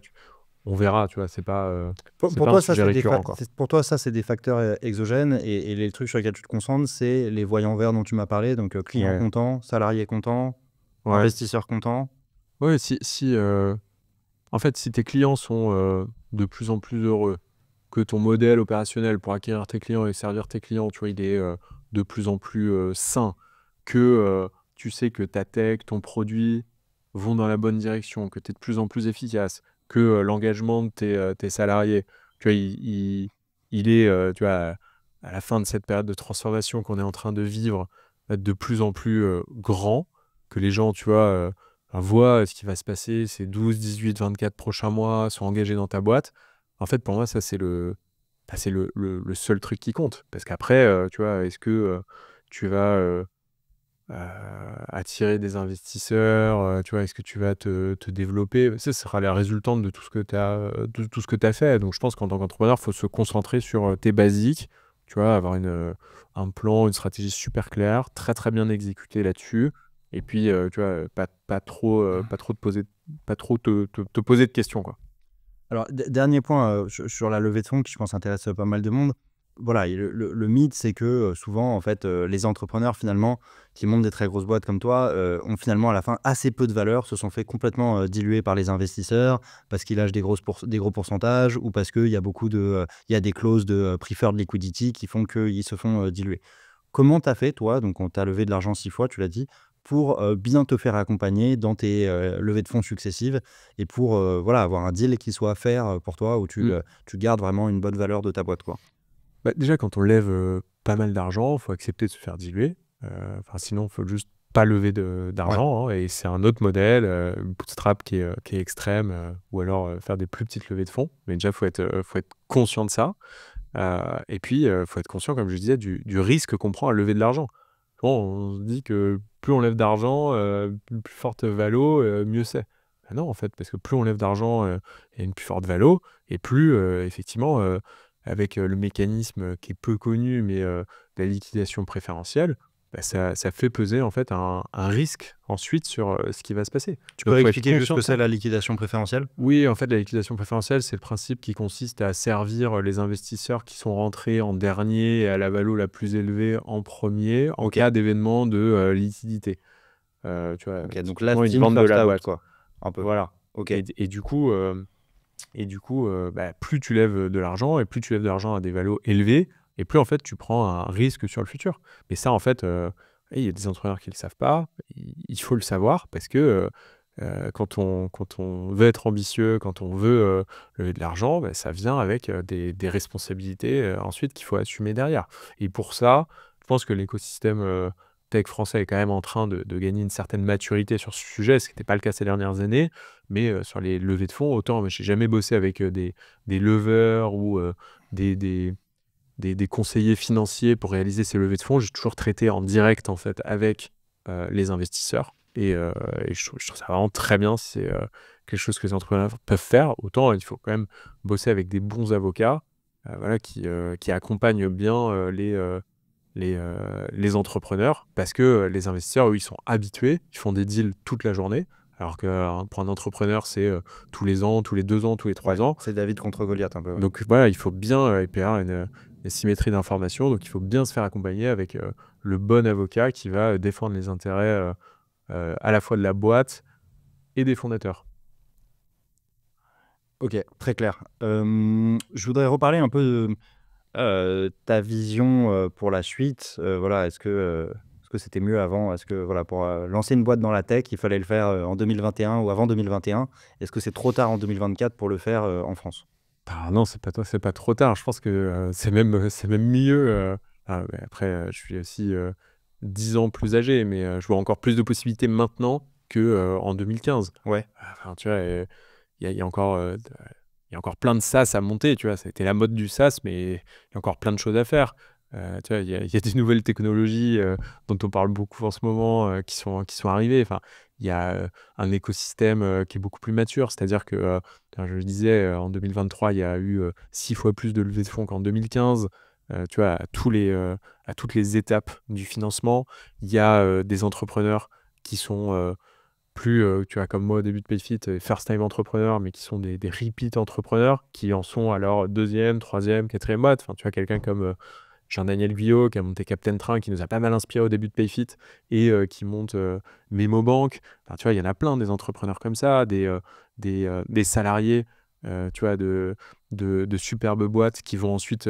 Speaker 1: on verra, tu vois, c'est pas
Speaker 5: Pour
Speaker 1: pas un
Speaker 5: toi, ça,
Speaker 1: sujet
Speaker 5: c'est
Speaker 1: récurrent, quoi.
Speaker 5: pour toi, ça, c'est des facteurs exogènes et les trucs sur lesquels tu te concentres, c'est les voyants verts dont tu m'as parlé, donc client
Speaker 1: Ouais.
Speaker 5: content, salarié content,
Speaker 1: Ouais.
Speaker 5: investisseur content.
Speaker 1: Ouais, en fait, si tes clients sont de plus en plus heureux, que ton modèle opérationnel pour acquérir tes clients et servir tes clients, tu vois, il est de plus en plus sain, que tu sais que ta tech, ton produit vont dans la bonne direction, que tu es de plus en plus efficace, que l'engagement de tes salariés, tu vois, il est, tu vois, à la fin de cette période de transformation qu'on est en train de vivre, de plus en plus grand, que les gens, tu vois, voient ce qui va se passer ces 12, 18, 24 prochains mois, sont engagés dans ta boîte. En fait, pour moi, ça, c'est le seul truc qui compte. Parce qu'après, tu vois, est-ce que tu vas attirer des investisseurs, tu vois, est-ce que tu vas te développer? Ça sera la résultante de tout ce que tu as fait. Donc, je pense qu'en tant qu'entrepreneur, il faut se concentrer sur tes basiques, tu vois, avoir un plan, une stratégie super claire, très, très bien exécutée là-dessus. Et puis, tu vois, pas trop te poser pas trop te poser de questions, quoi.
Speaker 5: Alors, dernier point sur la levée de fonds qui, je pense, intéresse pas mal de monde. Voilà, le mythe, c'est que souvent, en fait, les entrepreneurs, finalement, qui montent des très grosses boîtes comme toi, ont finalement, à la fin, assez peu de valeur, se sont fait complètement diluer par les investisseurs, parce qu'ils lâchent des gros pourcentages, ou parce qu'il y a il y a des clauses de preferred liquidity qui font qu'ils se font diluer. Comment tu as fait, toi, donc on t'a levé de l'argent 6 fois, tu l'as dit, pour bien te faire accompagner dans tes levées de fonds successives et pour voilà, avoir un deal qui soit fair pour toi, où
Speaker 1: Mmh.
Speaker 5: tu gardes vraiment une bonne valeur de ta boîte, quoi?
Speaker 1: Bah, déjà, quand on lève pas mal d'argent, il faut accepter de se faire diluer. Enfin, sinon, il faut juste pas lever
Speaker 5: Ouais,
Speaker 1: d'argent, hein, et c'est un autre modèle, bootstrap qui est extrême, ou alors faire des plus petites levées de fonds. Mais déjà, faut être conscient de ça. Et puis, faut être conscient, comme je disais, du risque qu'on prend à lever de l'argent. Souvent, on se dit que plus on lève d'argent, plus forte valo, mieux c'est. Bah non, en fait, parce que plus on lève d'argent, il y a une plus forte valo, et plus, effectivement, avec le mécanisme qui est peu connu, mais la liquidation préférentielle, bah, ça fait peser en fait un risque ensuite sur ce qui va se passer.
Speaker 5: tu
Speaker 1: Donc,
Speaker 5: peux
Speaker 1: faut être
Speaker 5: expliquer juste ce
Speaker 1: conscient
Speaker 5: que
Speaker 1: de ça.
Speaker 5: c'est la liquidation préférentielle?
Speaker 1: Oui, en fait, la liquidation préférentielle, c'est le principe qui consiste à servir les investisseurs qui sont rentrés en dernier et à la valo la plus élevée en premier en
Speaker 5: OK,
Speaker 1: cas d'événement de liquidité. Tu vois,
Speaker 5: OK, donc
Speaker 1: typiquement une
Speaker 5: last in,
Speaker 1: vente de
Speaker 5: first
Speaker 1: la
Speaker 5: out,
Speaker 1: boîte.
Speaker 5: quoi, un peu.
Speaker 1: Voilà.
Speaker 5: OK,
Speaker 1: Et du coup, bah, plus tu lèves de l'argent et plus tu lèves de l'argent à des valos élevés, et plus en fait tu prends un risque sur le futur. Mais ça, en fait, il y a des entrepreneurs qui ne le savent pas. Il faut le savoir parce que quand on veut être ambitieux, quand on veut lever de l'argent, bah, ça vient avec des responsabilités ensuite qu'il faut assumer derrière. Et pour ça, je pense que l'écosystème tech français est quand même en train de gagner une certaine maturité sur ce sujet, ce qui n'était pas le cas ces dernières années. Mais sur les levées de fonds, autant j'ai jamais bossé avec des leveurs ou des conseillers financiers pour réaliser ces levées de fonds. J'ai toujours traité en direct en fait avec les investisseurs. Et je trouve ça vraiment très bien si c'est quelque chose que les entrepreneurs peuvent faire. Autant il faut quand même bosser avec des bons avocats, voilà, qui accompagnent bien les entrepreneurs, parce que les investisseurs, eux, ils sont habitués, ils font des deals toute la journée, alors que pour un entrepreneur, c'est tous les ans, tous les 2 ans, tous les 3
Speaker 5: ouais,
Speaker 1: ans.
Speaker 5: c'est David contre Goliath un peu, ouais.
Speaker 1: Donc voilà, il faut bien, et puis avoir une symétrie d'information, donc il faut bien se faire accompagner avec le bon avocat qui va défendre les intérêts à la fois de la boîte et des fondateurs.
Speaker 5: OK, très clair. Je voudrais reparler un peu de ta vision pour la suite. Voilà, est-ce que c'était mieux avant? Est-ce que voilà, pour lancer une boîte dans la tech, il fallait le faire en 2021 ou avant 2021? Est-ce que c'est trop tard en 2024 pour le faire en France?
Speaker 1: Ah non, c'est pas trop tard. Je pense que c'est même mieux. Mais après, je suis aussi 10 ans plus âgé, mais je vois encore plus de possibilités maintenant que en 2015.
Speaker 5: Ouais,
Speaker 1: Enfin, tu vois, il y a encore il y a encore plein de SaaS à monter, tu vois. C'était la mode du SaaS, mais il y a encore plein de choses à faire. Tu vois, il y a des nouvelles technologies dont on parle beaucoup en ce moment qui sont arrivées. Enfin, il y a un écosystème qui est beaucoup plus mature. C'est-à-dire que, je le disais, en 2023, il y a eu 6 fois plus de levées de fonds qu'en 2015. Tu vois, à toutes les étapes du financement, il y a des entrepreneurs qui sont plus, tu vois, comme moi au début de Payfit, first time entrepreneurs, mais qui sont des repeat entrepreneurs, qui en sont à leur 2e, 3e, 4e boîte. Enfin, tu vois, quelqu'un comme Jean-Daniel Guyot, qui a monté Captain Train, qui nous a pas mal inspiré au début de Payfit, et qui monte Memobank. Enfin, tu vois, il y en a plein des entrepreneurs comme ça, des salariés, tu vois, de superbes boîtes qui vont ensuite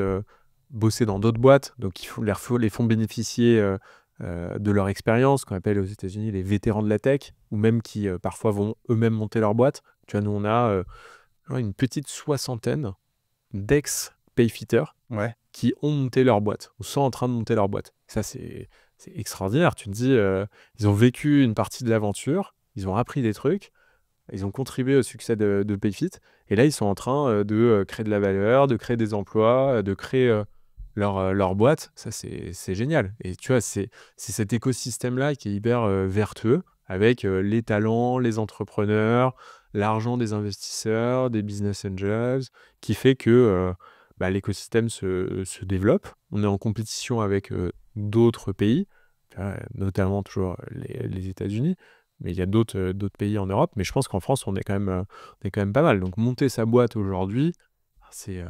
Speaker 1: bosser dans d'autres boîtes. Donc, les font bénéficier de leur expérience, qu'on appelle aux États-Unis les vétérans de la tech, ou même qui parfois vont eux-mêmes monter leur boîte. Tu vois, nous, on a une petite soixantaine d'ex-payfitters
Speaker 5: ouais.
Speaker 1: qui ont monté leur boîte, ou sont en train de monter leur boîte. Ça, c'est extraordinaire. Tu te dis, ils ont vécu une partie de l'aventure, ils ont appris des trucs, ils ont contribué au succès de Payfit, et là, ils sont en train de créer de la valeur, de créer des emplois, de créer leur boîte. Ça, c'est génial. Et tu vois, c'est cet écosystème-là qui est hyper vertueux, avec les talents, les entrepreneurs, l'argent des investisseurs, des business angels, qui fait que bah, l'écosystème se développe. On est en compétition avec d'autres pays, tu vois, notamment toujours les États-Unis. mais il y a d'autres pays en Europe. Mais je pense qu'en France, on est quand même pas mal. Donc, monter sa boîte aujourd'hui, c'est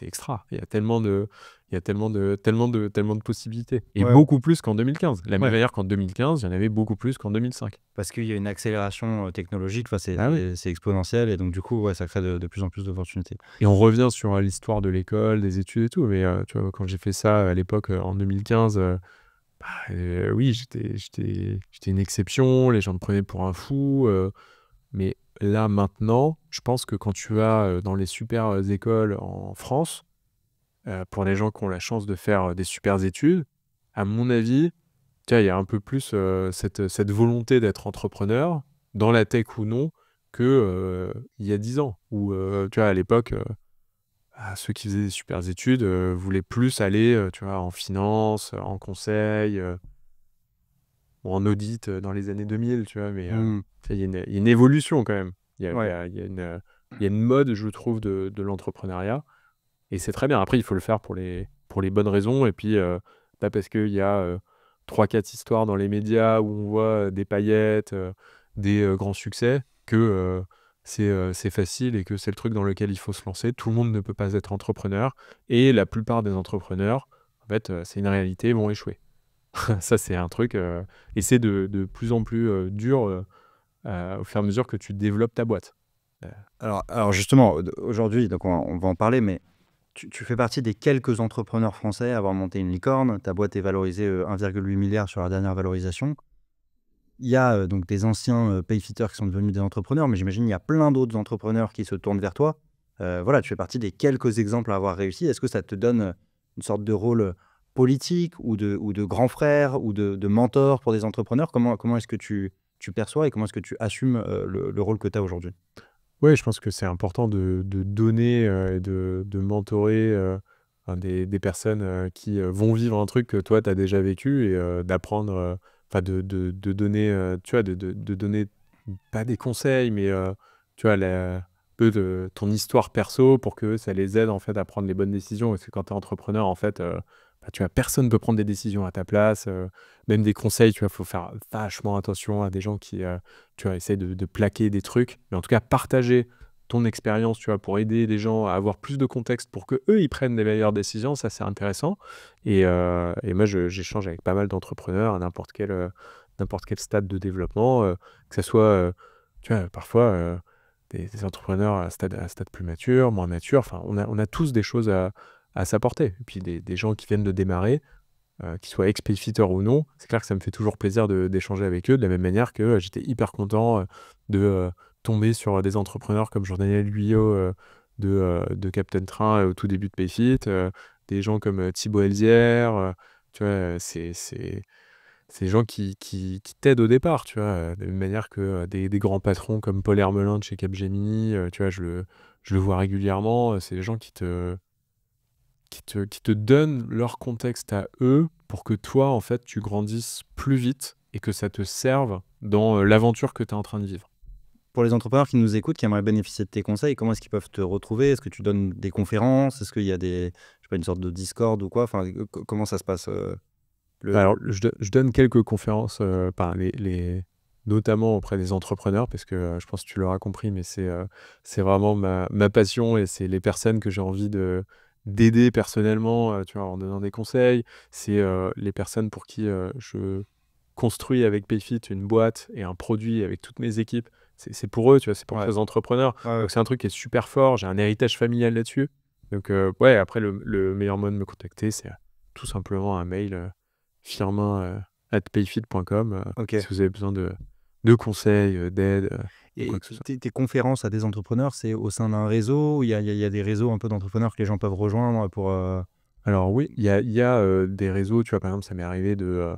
Speaker 1: extra. Il y a tellement de possibilités. Et
Speaker 5: Ouais,
Speaker 1: beaucoup plus qu'en 2015. La même
Speaker 5: ouais.
Speaker 1: manière qu'en 2015, il y en avait beaucoup plus qu'en 2005.
Speaker 5: Parce qu'il y a une accélération technologique,
Speaker 1: Ah oui.
Speaker 5: c'est exponentiel, et donc du coup, ouais, ça crée de plus en plus d'opportunités.
Speaker 1: Et on revient sur l'histoire de l'école, des études et tout. Mais tu vois, quand j'ai fait ça à l'époque, en 2015, oui, j'étais une exception. Les gens me prenaient pour un fou. Mais là, maintenant, je pense que quand tu vas dans les super écoles en France, pour les gens qui ont la chance de faire des super études, à mon avis, tu vois, il y a un peu plus cette volonté d'être entrepreneur, dans la tech ou non, que il y a 10 ans. Où, tu vois, à l'époque, ceux qui faisaient des super études voulaient plus aller, tu vois, en finance, en conseil, ou en audit dans les années 2000, tu vois. Mais
Speaker 5: Mm.
Speaker 1: tu sais, il y a une évolution quand même.
Speaker 5: Ouais.
Speaker 1: Il y a une mode, je trouve, de l'entrepreneuriat. Et c'est très bien. Après, il faut le faire pour les bonnes raisons. Et puis, pas parce qu'il y a 3-4 histoires dans les médias où on voit des paillettes, des grands succès, que c'est facile et que c'est le truc dans lequel il faut se lancer. Tout le monde ne peut pas être entrepreneur. Et la plupart des entrepreneurs, en fait, c'est une réalité, vont échouer. Ça, c'est un truc. Et c'est de plus en plus dur au fur et à mesure que tu développes ta boîte.
Speaker 5: Alors justement, aujourd'hui, donc on va en parler, mais tu fais partie des quelques entrepreneurs français à avoir monté une licorne. Ta boîte est valorisée 1,8 milliard sur la dernière valorisation. Il y a donc des anciens payfitters qui sont devenus des entrepreneurs, mais j'imagine il y a plein d'autres entrepreneurs qui se tournent vers toi. Voilà, tu fais partie des quelques exemples à avoir réussi. Est-ce que ça te donne une sorte de rôle politique ou de grand frère ou de mentor pour des entrepreneurs? Comment est-ce que tu perçois et comment est-ce que tu assumes le rôle que tu as aujourd'hui?
Speaker 1: Oui, je pense que c'est important de donner et de mentorer enfin, des personnes qui vont vivre un truc que toi, tu as déjà vécu et d'apprendre, enfin de donner, tu vois, de donner pas des conseils, mais tu vois, un peu de ton histoire perso pour que ça les aide en fait à prendre les bonnes décisions. Parce que quand tu es entrepreneur, en fait, tu vois, personne ne peut prendre des décisions à ta place, même des conseils, tu vois, il faut faire vachement attention à des gens qui, tu vois, essayent de plaquer des trucs. Mais en tout cas, partager ton expérience, tu vois, pour aider les gens à avoir plus de contexte pour que eux ils prennent des meilleures décisions, ça c'est intéressant. Et moi, j'échange avec pas mal d'entrepreneurs à n'importe quel stade de développement, que ce soit, tu vois, parfois des entrepreneurs à stade plus mature, moins mature. Enfin, on a tous des choses à s'apporter. Et puis des gens qui viennent de démarrer, qu'ils soient ex-payfitter ou non, c'est clair que ça me fait toujours plaisir d'échanger avec eux, de la même manière que j'étais hyper content de tomber sur des entrepreneurs comme Jean-Daniel Guyot de Captain Train au tout début de Payfit, des gens comme Thibaut Elzière, tu vois, c'est des gens qui t'aident au départ, tu vois, de la même manière que des grands patrons comme Paul Hermelin de chez Capgemini, tu vois, je le vois régulièrement, c'est des gens qui te donnent leur contexte à eux pour que toi, en fait, tu grandisses plus vite et que ça te serve dans l'aventure que tu es en train de vivre.
Speaker 5: Pour les entrepreneurs qui nous écoutent, qui aimeraient bénéficier de tes conseils, comment est-ce qu'ils peuvent te retrouver? Est-ce que tu donnes des conférences? Est-ce qu'il y a je sais pas, une sorte de Discord ou quoi? Enfin, comment ça se passe
Speaker 1: Alors, je donne quelques conférences, notamment auprès des entrepreneurs, parce que je pense que tu l'auras compris, mais c'est vraiment ma passion et c'est les personnes que j'ai envie d'aider personnellement, tu vois, en donnant des conseils. C'est les personnes pour qui je construis avec Payfit une boîte et un produit avec toutes mes équipes. C'est pour eux, tu vois, c'est pour
Speaker 5: Ouais.
Speaker 1: les entrepreneurs.
Speaker 5: Ouais.
Speaker 1: Donc c'est un truc qui est super fort. J'ai un héritage familial là-dessus. Donc ouais, après le meilleur moyen de me contacter, c'est tout simplement un mail firmin@payfit.com
Speaker 5: Ok.
Speaker 1: si vous avez besoin de conseils, d'aide,
Speaker 5: Et
Speaker 1: quoi que ce soit.
Speaker 5: tes conférences à des entrepreneurs, c'est au sein d'un réseau? Il y a des réseaux un peu d'entrepreneurs que les gens peuvent rejoindre pour...
Speaker 1: Alors oui, il y a des réseaux, tu vois, par exemple, ça m'est arrivé de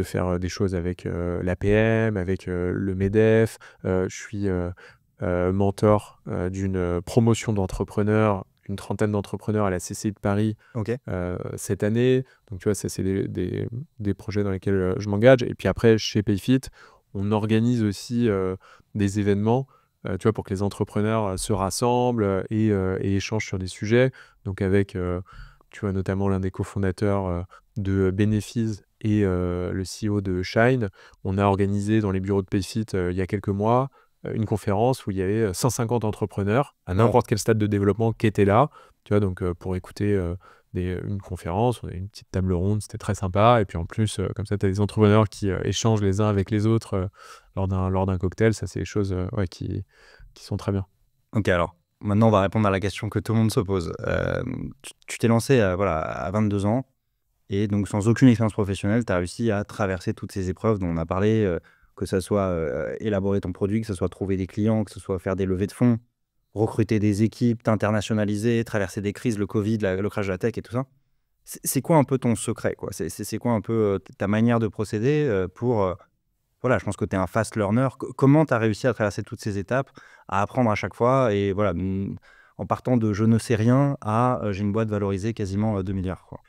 Speaker 1: faire des choses avec l'APM, avec le MEDEF. Je suis mentor d'une promotion d'entrepreneurs, une trentaine d'entrepreneurs à la CCI de Paris
Speaker 5: Ok.
Speaker 1: cette année. Donc, tu vois, ça, c'est des projets dans lesquels je m'engage. Et puis après, chez Payfit, on organise aussi des événements, tu vois, pour que les entrepreneurs se rassemblent et échangent sur des sujets. Donc, avec, tu vois, notamment l'un des cofondateurs de Bénéfice, et le CEO de Shine, on a organisé dans les bureaux de Payfit il y a quelques mois une conférence où il y avait 150 entrepreneurs à n'importe quel stade de développement qui étaient là, tu vois, donc pour écouter une conférence, on a eu une petite table ronde, c'était très sympa, et puis en plus, comme ça, tu as des entrepreneurs qui échangent les uns avec les autres lors d'un cocktail, ça c'est des choses qui sont très bien.
Speaker 5: Ok, alors maintenant on va répondre à la question que tout le monde se pose. Tu t'es lancé à 22 ans et donc sans aucune expérience professionnelle, tu as réussi à traverser toutes ces épreuves dont on a parlé, que ce soit élaborer ton produit, que ce soit trouver des clients, que ce soit faire des levées de fonds, recruter des équipes, t'internationaliser, traverser des crises, le Covid, le crash de la tech et tout ça. C'est quoi un peu ton secret, quoi? C'est quoi un peu ta manière de procéder pour... voilà, je pense que tu es un fast learner. Comment tu as réussi à traverser toutes ces étapes, à apprendre à chaque fois et voilà, en partant de je ne sais rien à j'ai une boîte valorisée quasiment 2 milliards, quoi.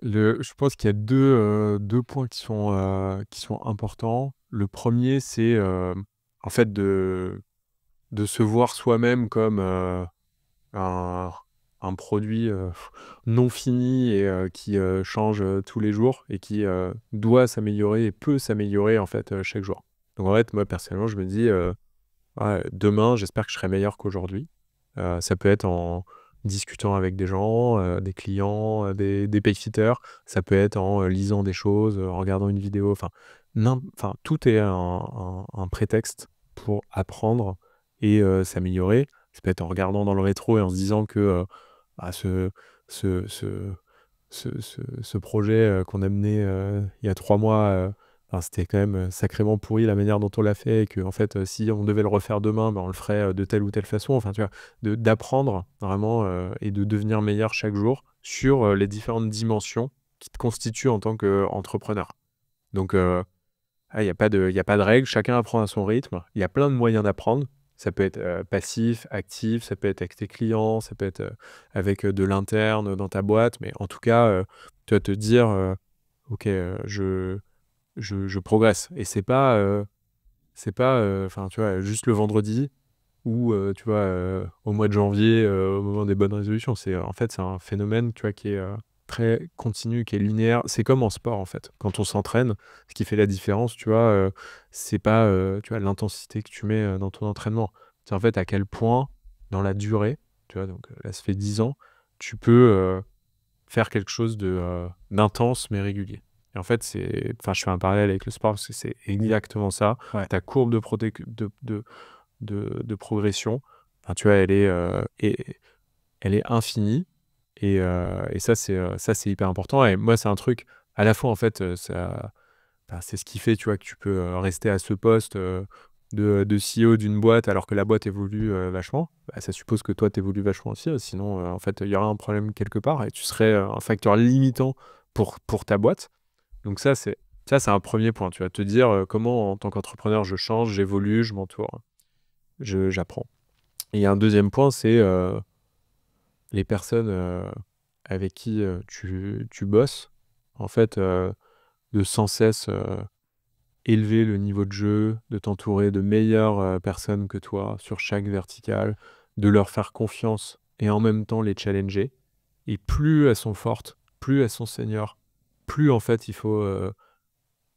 Speaker 1: Je pense qu'il y a deux points qui sont importants. Le premier, c'est en fait de se voir soi-même comme un, un produit non fini et qui change tous les jours et qui doit s'améliorer et peut s'améliorer en fait chaque jour. Donc en fait, moi personnellement, je me dis ouais, demain, j'espère que je serai meilleur qu'aujourd'hui. Ça peut être en discutant avec des gens, des clients, des payfitters. Ça peut être en lisant des choses, en regardant une vidéo. Enfin, tout est un prétexte pour apprendre et s'améliorer. Ça peut être en regardant dans le rétro et en se disant que ah, ce, ce, ce projet qu'on a mené il y a 3 mois, enfin, c'était quand même sacrément pourri la manière dont on l'a fait et que en fait, si on devait le refaire demain, ben, on le ferait de telle ou telle façon. Enfin, tu vois, d'apprendre vraiment et de devenir meilleur chaque jour sur les différentes dimensions qui te constituent en tant qu'entrepreneur. Donc, il n'y a pas de règle, chacun apprend à son rythme. Il y a plein de moyens d'apprendre. Ça peut être passif, actif, ça peut être avec tes clients, ça peut être avec de l'interne dans ta boîte. Mais en tout cas, tu vas te dire, OK, je progresse. Et c'est pas, enfin, tu vois, juste le vendredi ou, tu vois, au mois de janvier, au moment des bonnes résolutions. En fait, c'est un phénomène, tu vois, qui est très continu, qui est linéaire. C'est comme en sport, en fait. Quand on s'entraîne, ce qui fait la différence, tu vois, c'est pas, tu vois, l'intensité que tu mets dans ton entraînement. C'est en fait à quel point, dans la durée, tu vois, donc là, ça fait 10 ans, tu peux faire quelque chose d'intense mais régulier. Et en fait, je fais un parallèle avec le sport parce que c'est exactement ça.
Speaker 5: Ouais.
Speaker 1: Ta courbe de progression, enfin, tu vois, elle est infinie. Et ça, c'est hyper important. Et moi, c'est un truc, à la fois, en fait, c'est ce qui fait, tu vois, que tu peux rester à ce poste de CEO d'une boîte alors que la boîte évolue vachement. Bah, ça suppose que toi, tu évolues vachement aussi. Sinon, en fait, il y aura un problème quelque part et tu serais un facteur limitant pour ta boîte. Donc ça, c'est un premier point. Tu vas te dire comment, en tant qu'entrepreneur, je change, j'évolue, je m'entoure, j'apprends. Et il y a un deuxième point, c'est les personnes avec qui tu bosses. En fait, de sans cesse élever le niveau de jeu, de t'entourer de meilleures personnes que toi sur chaque verticale, de leur faire confiance et en même temps les challenger. Et plus elles sont fortes, plus elles sont seniors, plus en fait il faut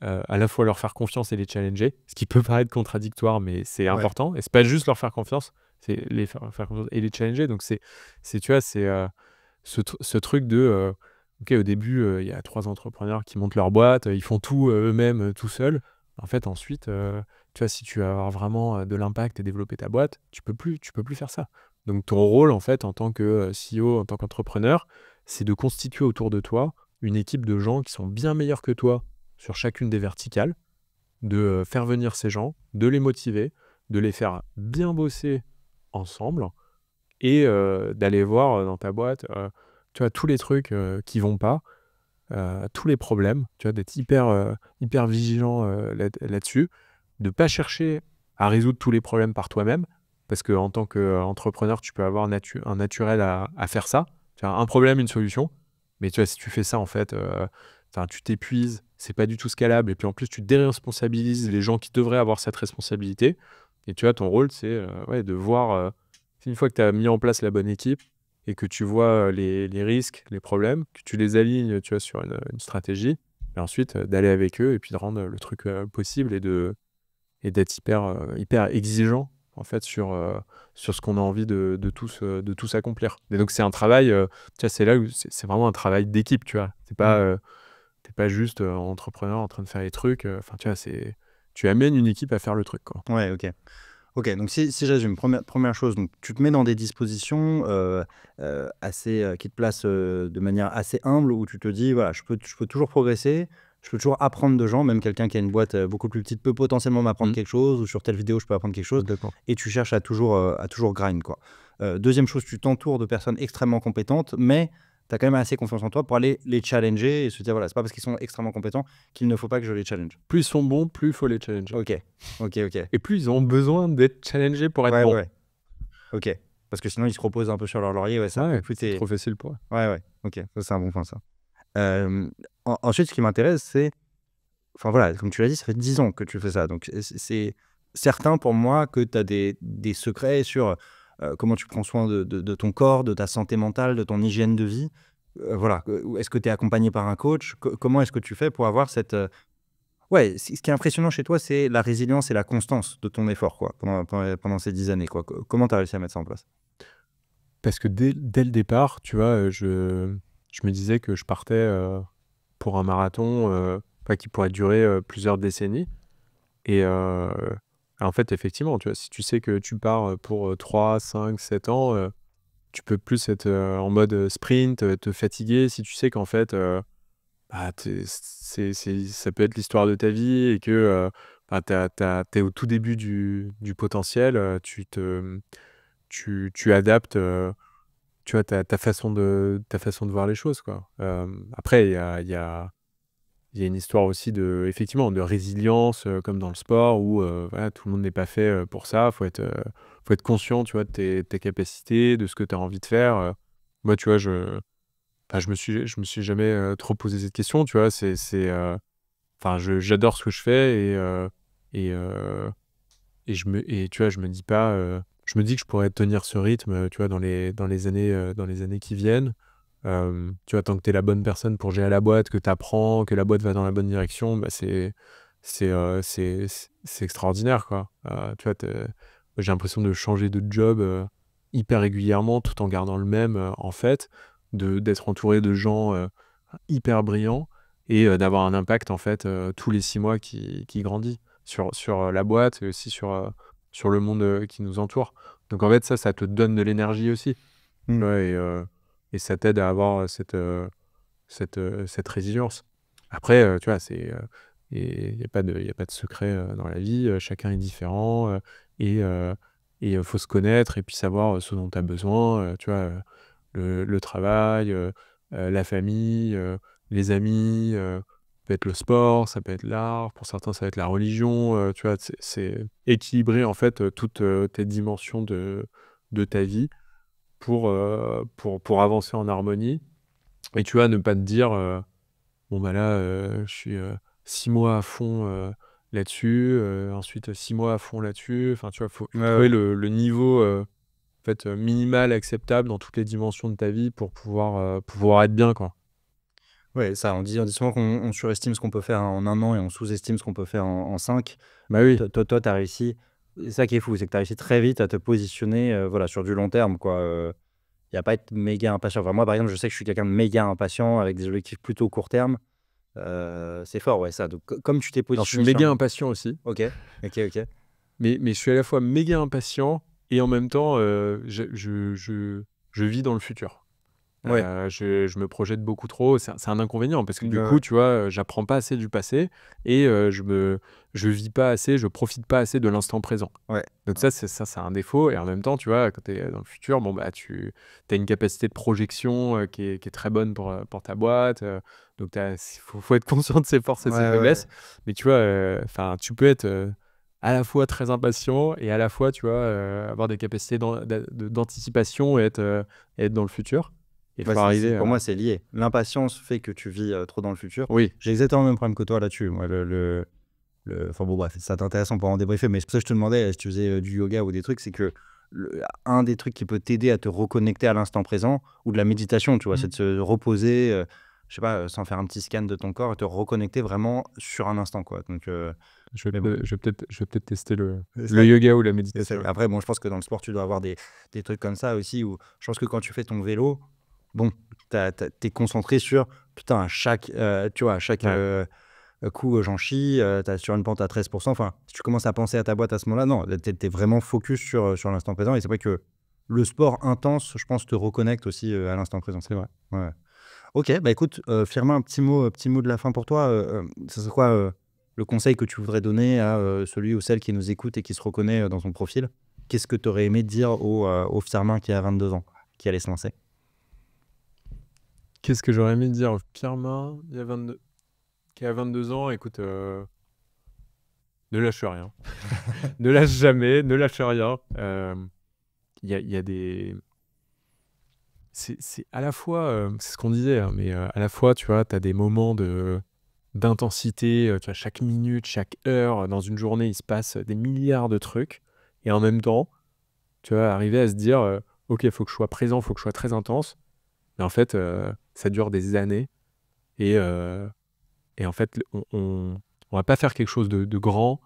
Speaker 1: à la fois leur faire confiance et les challenger, ce qui peut paraître contradictoire, mais c'est important. Et c'est pas juste leur faire confiance, c'est les faire confiance et les challenger. Donc tu vois, c'est ce truc de ok, au début il y a 3 entrepreneurs qui montent leur boîte, ils font tout eux-mêmes tout seuls. En fait, ensuite, tu vois, si tu veux avoir vraiment de l'impact et développer ta boîte, tu peux plus faire ça. Donc ton rôle, en fait, en tant que CEO, en tant qu'entrepreneur, c'est de constituer autour de toi une équipe de gens qui sont bien meilleurs que toi sur chacune des verticales, de faire venir ces gens, de les motiver, de les faire bien bosser ensemble et d'aller voir dans ta boîte tu vois, tous les trucs qui vont pas, tous les problèmes, tu vois, d'être hyper vigilant là-dessus, de pas chercher à résoudre tous les problèmes par toi-même, parce qu'en tant qu'entrepreneur, tu peux avoir un naturel à faire ça. Tu as un problème, une solution, mais tu vois, si tu fais ça, en fait, tu t'épuises, c'est pas du tout scalable, et puis en plus, tu déresponsabilises les gens qui devraient avoir cette responsabilité. Et tu vois, ton rôle, c'est de voir, une fois que tu as mis en place la bonne équipe, et que tu vois les risques, les problèmes, que tu les alignes, tu vois, sur une stratégie, et ensuite d'aller avec eux et puis de rendre le truc possible et d'être hyper exigeant en fait sur ce qu'on a envie de tous accomplir. Et donc c'est un travail, tu vois, c'est là où c'est vraiment un travail d'équipe, tu vois. T'es pas juste entrepreneur en train de faire les trucs. Enfin, tu vois, tu amènes une équipe à faire le truc, quoi.
Speaker 5: Ouais, ok. Ok, donc si je résume, première chose, donc tu te mets dans des dispositions qui te placent de manière assez humble, où tu te dis, voilà, je peux toujours progresser, je peux toujours apprendre de gens, même quelqu'un qui a une boîte beaucoup plus petite peut potentiellement m'apprendre quelque chose, ou sur telle vidéo, je peux apprendre quelque chose,
Speaker 1: Complètement.
Speaker 5: et tu cherches à toujours grind, quoi. Deuxième chose, tu t'entoures de personnes extrêmement compétentes, mais tu as quand même assez confiance en toi pour aller les challenger et se dire, voilà, c'est pas parce qu'ils sont extrêmement compétents qu'il ne faut pas que je les challenge.
Speaker 1: Plus ils sont bons, plus il faut les challenger.
Speaker 5: Ok.
Speaker 1: Et plus ils ont besoin d'être challengés pour être
Speaker 5: Ouais,
Speaker 1: bons.
Speaker 5: ouais. Ok. Parce que sinon, ils se reposent un peu sur leur laurier. Ouais, ça.
Speaker 1: Ouais,
Speaker 5: Plus
Speaker 1: c'est trop facile pour eux.
Speaker 5: Ouais. Ok. Ça, c'est un bon point, ça. Ensuite, ce qui m'intéresse, c'est... Enfin, voilà, comme tu l'as dit, ça fait 10 ans que tu fais ça. Donc, c'est certain pour moi que tu as des secrets sur comment tu prends soin de ton corps, de ta santé mentale, de ton hygiène de vie. Voilà. Est-ce que tu es accompagné par un coach? Comment est-ce que tu fais pour avoir cette... Ouais, ce qui est impressionnant chez toi, c'est la résilience et la constance de ton effort, quoi, pendant ces 10 années, quoi. Comment tu as réussi à mettre ça en place?
Speaker 1: Parce que dès le départ, tu vois, je me disais que je partais pour un marathon qui pourrait durer plusieurs décennies. Et en fait, effectivement, tu vois, si tu sais que tu pars pour 3, 5, 7 ans, tu peux plus être en mode sprint, te fatiguer. Si tu sais qu'en fait, ça peut être l'histoire de ta vie et que t'es au tout début du potentiel, tu adaptes tu vois, ta façon de voir les choses, quoi. Après, il y a une histoire aussi effectivement, de résilience, comme dans le sport, où voilà, tout le monde n'est pas fait pour ça. Faut être conscient, tu vois, de tes capacités, de ce que tu as envie de faire. Moi, tu vois, je me suis jamais trop posé cette question, tu vois. J'adore ce que je fais et tu vois, je me dis pas, je me dis que je pourrais tenir ce rythme, tu vois, dans les années qui viennent. Tu vois, tant que tu es la bonne personne pour gérer la boîte, que tu apprends, que la boîte va dans la bonne direction, c'est extraordinaire, quoi. Tu vois, j'ai l'impression de changer de job hyper régulièrement tout en gardant le même, en fait, d'être entouré de gens hyper brillants et d'avoir un impact, en fait, tous les 6 mois qui grandit sur la boîte et aussi sur le monde qui nous entoure. Donc, en fait, ça te donne de l'énergie aussi. Ouais, et ça t'aide à avoir cette résilience. Après, tu vois, il n'y a pas de secret dans la vie. Chacun est différent et il faut se connaître et puis savoir ce dont tu as besoin. Tu vois, le travail, la famille, les amis, peut être le sport, ça peut être l'art. Pour certains, ça va être la religion. Tu vois, c'est équilibrer en fait toutes tes dimensions de ta vie pour avancer en harmonie. Et tu vois, ne pas te dire, bon, bah là, je suis 6 mois à fond là-dessus, ensuite 6 mois à fond là-dessus. Enfin, tu vois, faut trouver le niveau en fait, minimal acceptable dans toutes les dimensions de ta vie pour pouvoir être bien, quoi.
Speaker 5: Ouais, ça, on dit souvent qu'on surestime ce qu'on peut faire en 1 an et on sous-estime ce qu'on peut faire en 5.
Speaker 1: Bah oui.
Speaker 5: Toi, tu as réussi. C'est ça qui est fou, c'est que tu as réussi très vite à te positionner voilà, sur du long terme, quoi. Il n'y a pas à être méga impatient. Enfin, moi, par exemple, je sais que je suis quelqu'un de méga impatient avec des objectifs plutôt court terme. C'est fort, ouais, ça. Donc, comme tu t'es
Speaker 1: Alors, je suis
Speaker 5: positionné
Speaker 1: méga impatient aussi.
Speaker 5: Ok.
Speaker 1: Mais je suis à la fois méga impatient et en même temps, je vis dans le futur.
Speaker 5: Ouais.
Speaker 1: Je me projette beaucoup trop. C'est un inconvénient parce que du
Speaker 5: Ouais,
Speaker 1: coup,
Speaker 5: ouais.
Speaker 1: tu vois, j'apprends pas assez du passé et je vis pas assez, je profite pas assez de l'instant présent.
Speaker 5: Ouais.
Speaker 1: Donc ça, c'est un défaut. Et en même temps, tu vois, quand tu es dans le futur, bon, bah, tu as une capacité de projection qui est très bonne pour ta boîte. Donc il faut être conscient de ses forces et ses faiblesses. Mais tu vois, tu peux être à la fois très impatient et à la fois, tu vois, avoir des capacités d'anticipation et être dans le futur. Il faut arriver
Speaker 5: pour moi, c'est lié. L'impatience fait que tu vis trop dans le futur.
Speaker 1: Oui.
Speaker 5: J'ai exactement le même problème que toi là-dessus. Moi, enfin bon, bref, c'est intéressant pour en débriefer, mais c'est pour ça que je te demandais si tu faisais du yoga ou des trucs, c'est que un des trucs qui peut t'aider à te reconnecter à l'instant présent, ou de la méditation, tu vois, c'est de se reposer, je sais pas, sans faire un petit scan de ton corps et te reconnecter vraiment sur un instant, quoi. Donc,
Speaker 1: Je
Speaker 5: mais bon.
Speaker 1: vais peut-être tester le
Speaker 5: Ça-
Speaker 1: yoga ou la
Speaker 5: Et
Speaker 1: méditation.
Speaker 5: après, bon, je pense que dans le sport, tu dois avoir des trucs comme ça aussi, où je pense que quand tu fais ton vélo, bon, t'es concentré sur, putain, tu vois, à chaque
Speaker 1: Ouais.
Speaker 5: coup, j'en chie, t'as sur une pente à 13%. Enfin, si tu commences à penser à ta boîte à ce moment-là, non, t'es vraiment focus sur l'instant présent. Et c'est vrai que le sport intense, je pense, te reconnecte aussi à l'instant présent.
Speaker 1: C'est vrai.
Speaker 5: Ouais. Ok, bah écoute, Firmin, un petit mot de la fin pour toi. Ce serait quoi le conseil que tu voudrais donner à celui ou celle qui nous écoute et qui se reconnaît dans ton profil? Qu'est-ce que tu aurais aimé dire au Firmin qui a 22 ans, qui allait se lancer?
Speaker 1: Qu'est-ce que j'aurais aimé dire au Firmin qui a 22 ans? Écoute, ne lâche rien. Ne lâche jamais, ne lâche rien. Il y a des... C'est à la fois, c'est ce qu'on disait, hein, mais à la fois, tu vois, tu as des moments d'intensité, tu vois, chaque minute, chaque heure, dans une journée, il se passe des milliards de trucs. Et en même temps, tu vois, arriver à se dire, ok, il faut que je sois présent, il faut que je sois très intense. Mais en fait, ça dure des années. Et, en fait, on va pas faire quelque chose de grand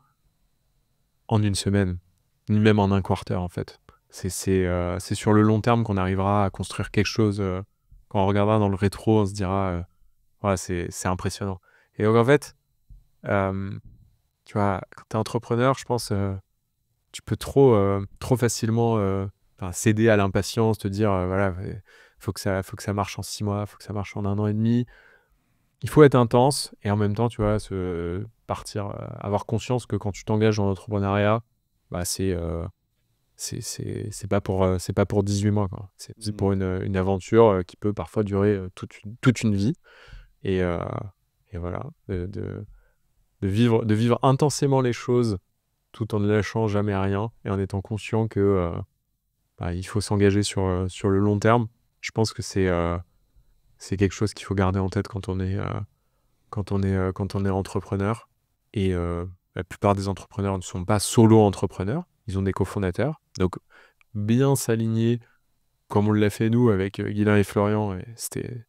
Speaker 1: en une semaine, ni même en un quarter, en fait. C'est sur le long terme qu'on arrivera à construire quelque chose. Quand on regardera dans le rétro, on se dira, voilà, c'est impressionnant. Et donc, en fait, tu vois, quand tu es entrepreneur, je pense, tu peux trop facilement céder à l'impatience, te dire, voilà, faut que ça marche en 6 mois, faut que ça marche en 1 an et demi. Il faut être intense et en même temps, tu vois, avoir conscience que quand tu t'engages dans l'entrepreneuriat, bah, c'est pas pour 18 mois, quoi. C'est pour une aventure qui peut parfois durer toute une vie. Et, voilà, de vivre intensément les choses tout en ne lâchant jamais rien et en étant conscient que il faut s'engager sur le long terme. Je pense que c'est quelque chose qu'il faut garder en tête quand on est entrepreneur. Et la plupart des entrepreneurs ne sont pas solo-entrepreneurs, ils ont des cofondateurs. Donc, bien s'aligner, comme on l'a fait nous avec Guilain et Florian, et c'était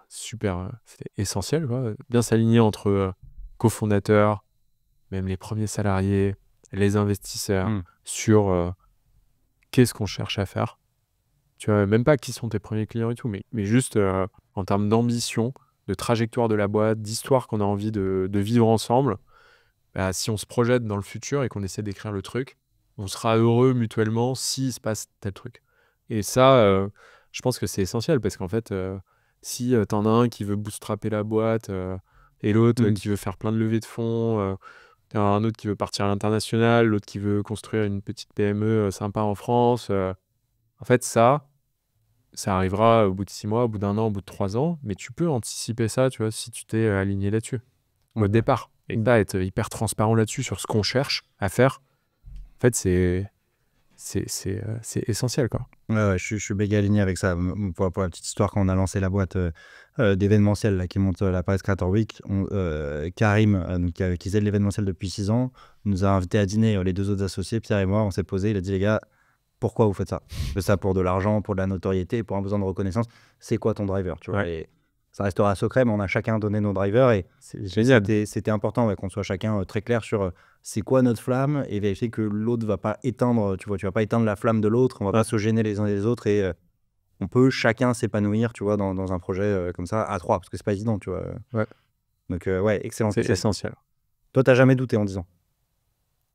Speaker 1: super, c'était essentiel, quoi. Bien s'aligner entre cofondateurs, même les premiers salariés, les investisseurs, sur qu'est-ce qu'on cherche à faire. Tu vois, même pas qui sont tes premiers clients et tout, mais juste en termes d'ambition, de trajectoire de la boîte, d'histoire qu'on a envie de vivre ensemble. Bah, si on se projette dans le futur et qu'on essaie d'écrire le truc, on sera heureux mutuellement s'il se passe tel truc. Et ça, je pense que c'est essentiel parce qu'en fait, si t'en as un qui veut bootstrapper la boîte et l'autre qui veut faire plein de levées de fonds, t'en as un autre qui veut partir à l'international, l'autre qui veut construire une petite PME sympa en France, en fait, ça arrivera au bout de 6 mois, au bout d'1 an, au bout de 3 ans, mais tu peux anticiper ça, tu vois, si tu t'es aligné là-dessus, au départ. Et pas être hyper transparent là-dessus sur ce qu'on cherche à faire. En fait, c'est essentiel, quoi.
Speaker 5: Ouais, je suis méga aligné avec ça. Pour la petite histoire, quand on a lancé la boîte d'événementiel là, qui monte la Paris Creator Week, Karim, qui faisait de l'événementiel depuis 6 ans, nous a invités à dîner, les 2 autres associés, Pierre et moi. On s'est posé, il a dit, les gars, pourquoi vous faites ça? Vous faites ça pour de l'argent, pour de la notoriété, pour un besoin de reconnaissance. C'est quoi ton driver, tu vois?
Speaker 1: Ouais.
Speaker 5: Et ça restera secret, mais on a chacun donné nos drivers et
Speaker 1: C'est génial.
Speaker 5: c'était important qu'on soit chacun très clair sur c'est quoi notre flamme et vérifier que l'autre va pas éteindre, tu vois, tu vas pas éteindre la flamme de l'autre, on va pas se gêner les uns les autres et on peut chacun s'épanouir, tu vois, dans un projet comme ça à 3 parce que c'est pas évident, tu vois.
Speaker 1: Ouais.
Speaker 5: Donc ouais, excellent.
Speaker 1: C'est essentiel.
Speaker 5: Toi, t'as jamais douté en disant?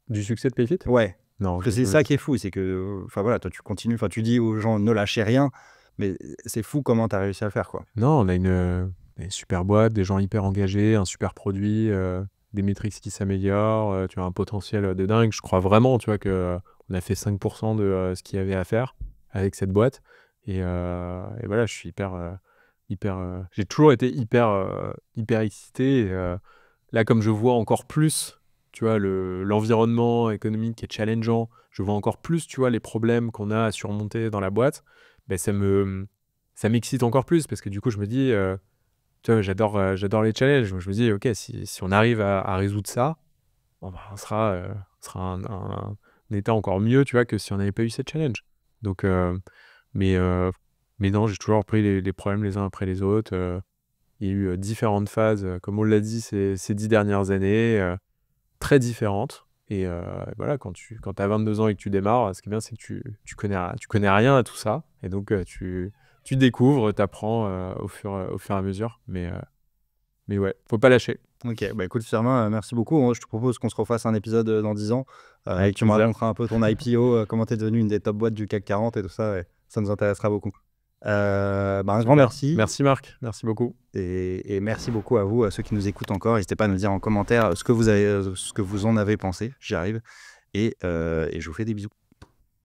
Speaker 1: Du succès de Payfit?
Speaker 5: Ouais.
Speaker 1: Non.
Speaker 5: Parce que c'est ça qui est fou, c'est que, enfin voilà, toi tu continues, enfin tu dis aux gens ne lâchez rien, mais c'est fou comment tu as réussi à le faire, quoi.
Speaker 1: Non, on a une super boîte, des gens hyper engagés, un super produit, des métriques qui s'améliorent, tu as un potentiel de dingue. Je crois vraiment, tu vois, que on a fait 5% de ce qu'il y avait à faire avec cette boîte. Et voilà, je suis j'ai toujours été hyper excité. Et, là, comme je vois encore plus, tu vois, l'environnement économique est challengeant, je vois encore plus, tu vois, les problèmes qu'on a à surmonter dans la boîte, ben ça m'excite encore plus parce que du coup, je me dis, tu vois, j'adore les challenges. Je me dis, ok, si on arrive à résoudre ça, bon, bah, on sera état encore mieux, tu vois, que si on n'avait pas eu ces challenges. Donc, mais, mais non, j'ai toujours pris les problèmes les uns après les autres. Il y a eu différentes phases, comme on l'a dit, ces 10 dernières années, très différentes. Et voilà, quand tu as 22 ans et que tu démarres, ce qui est bien, c'est que tu connais rien à tout ça. Et donc, tu découvres, tu apprends au fur et à mesure. Mais ouais, faut pas lâcher.
Speaker 5: Ok, bah écoute Firmin, merci beaucoup. Moi, je te propose qu'on se refasse un épisode dans 10 ans et
Speaker 1: Avec
Speaker 5: que tu me
Speaker 1: plaisir.
Speaker 5: raconteras un peu ton IPO, comment tu es devenu une des top boîtes du CAC 40 et tout ça. Et ça nous intéressera beaucoup. Bah, un grand merci.
Speaker 1: Merci Marc, merci beaucoup.
Speaker 5: Et merci beaucoup à vous, à ceux qui nous écoutent encore. N'hésitez pas à nous dire en commentaire ce que vous en avez pensé. J'y arrive. Et je vous fais des bisous.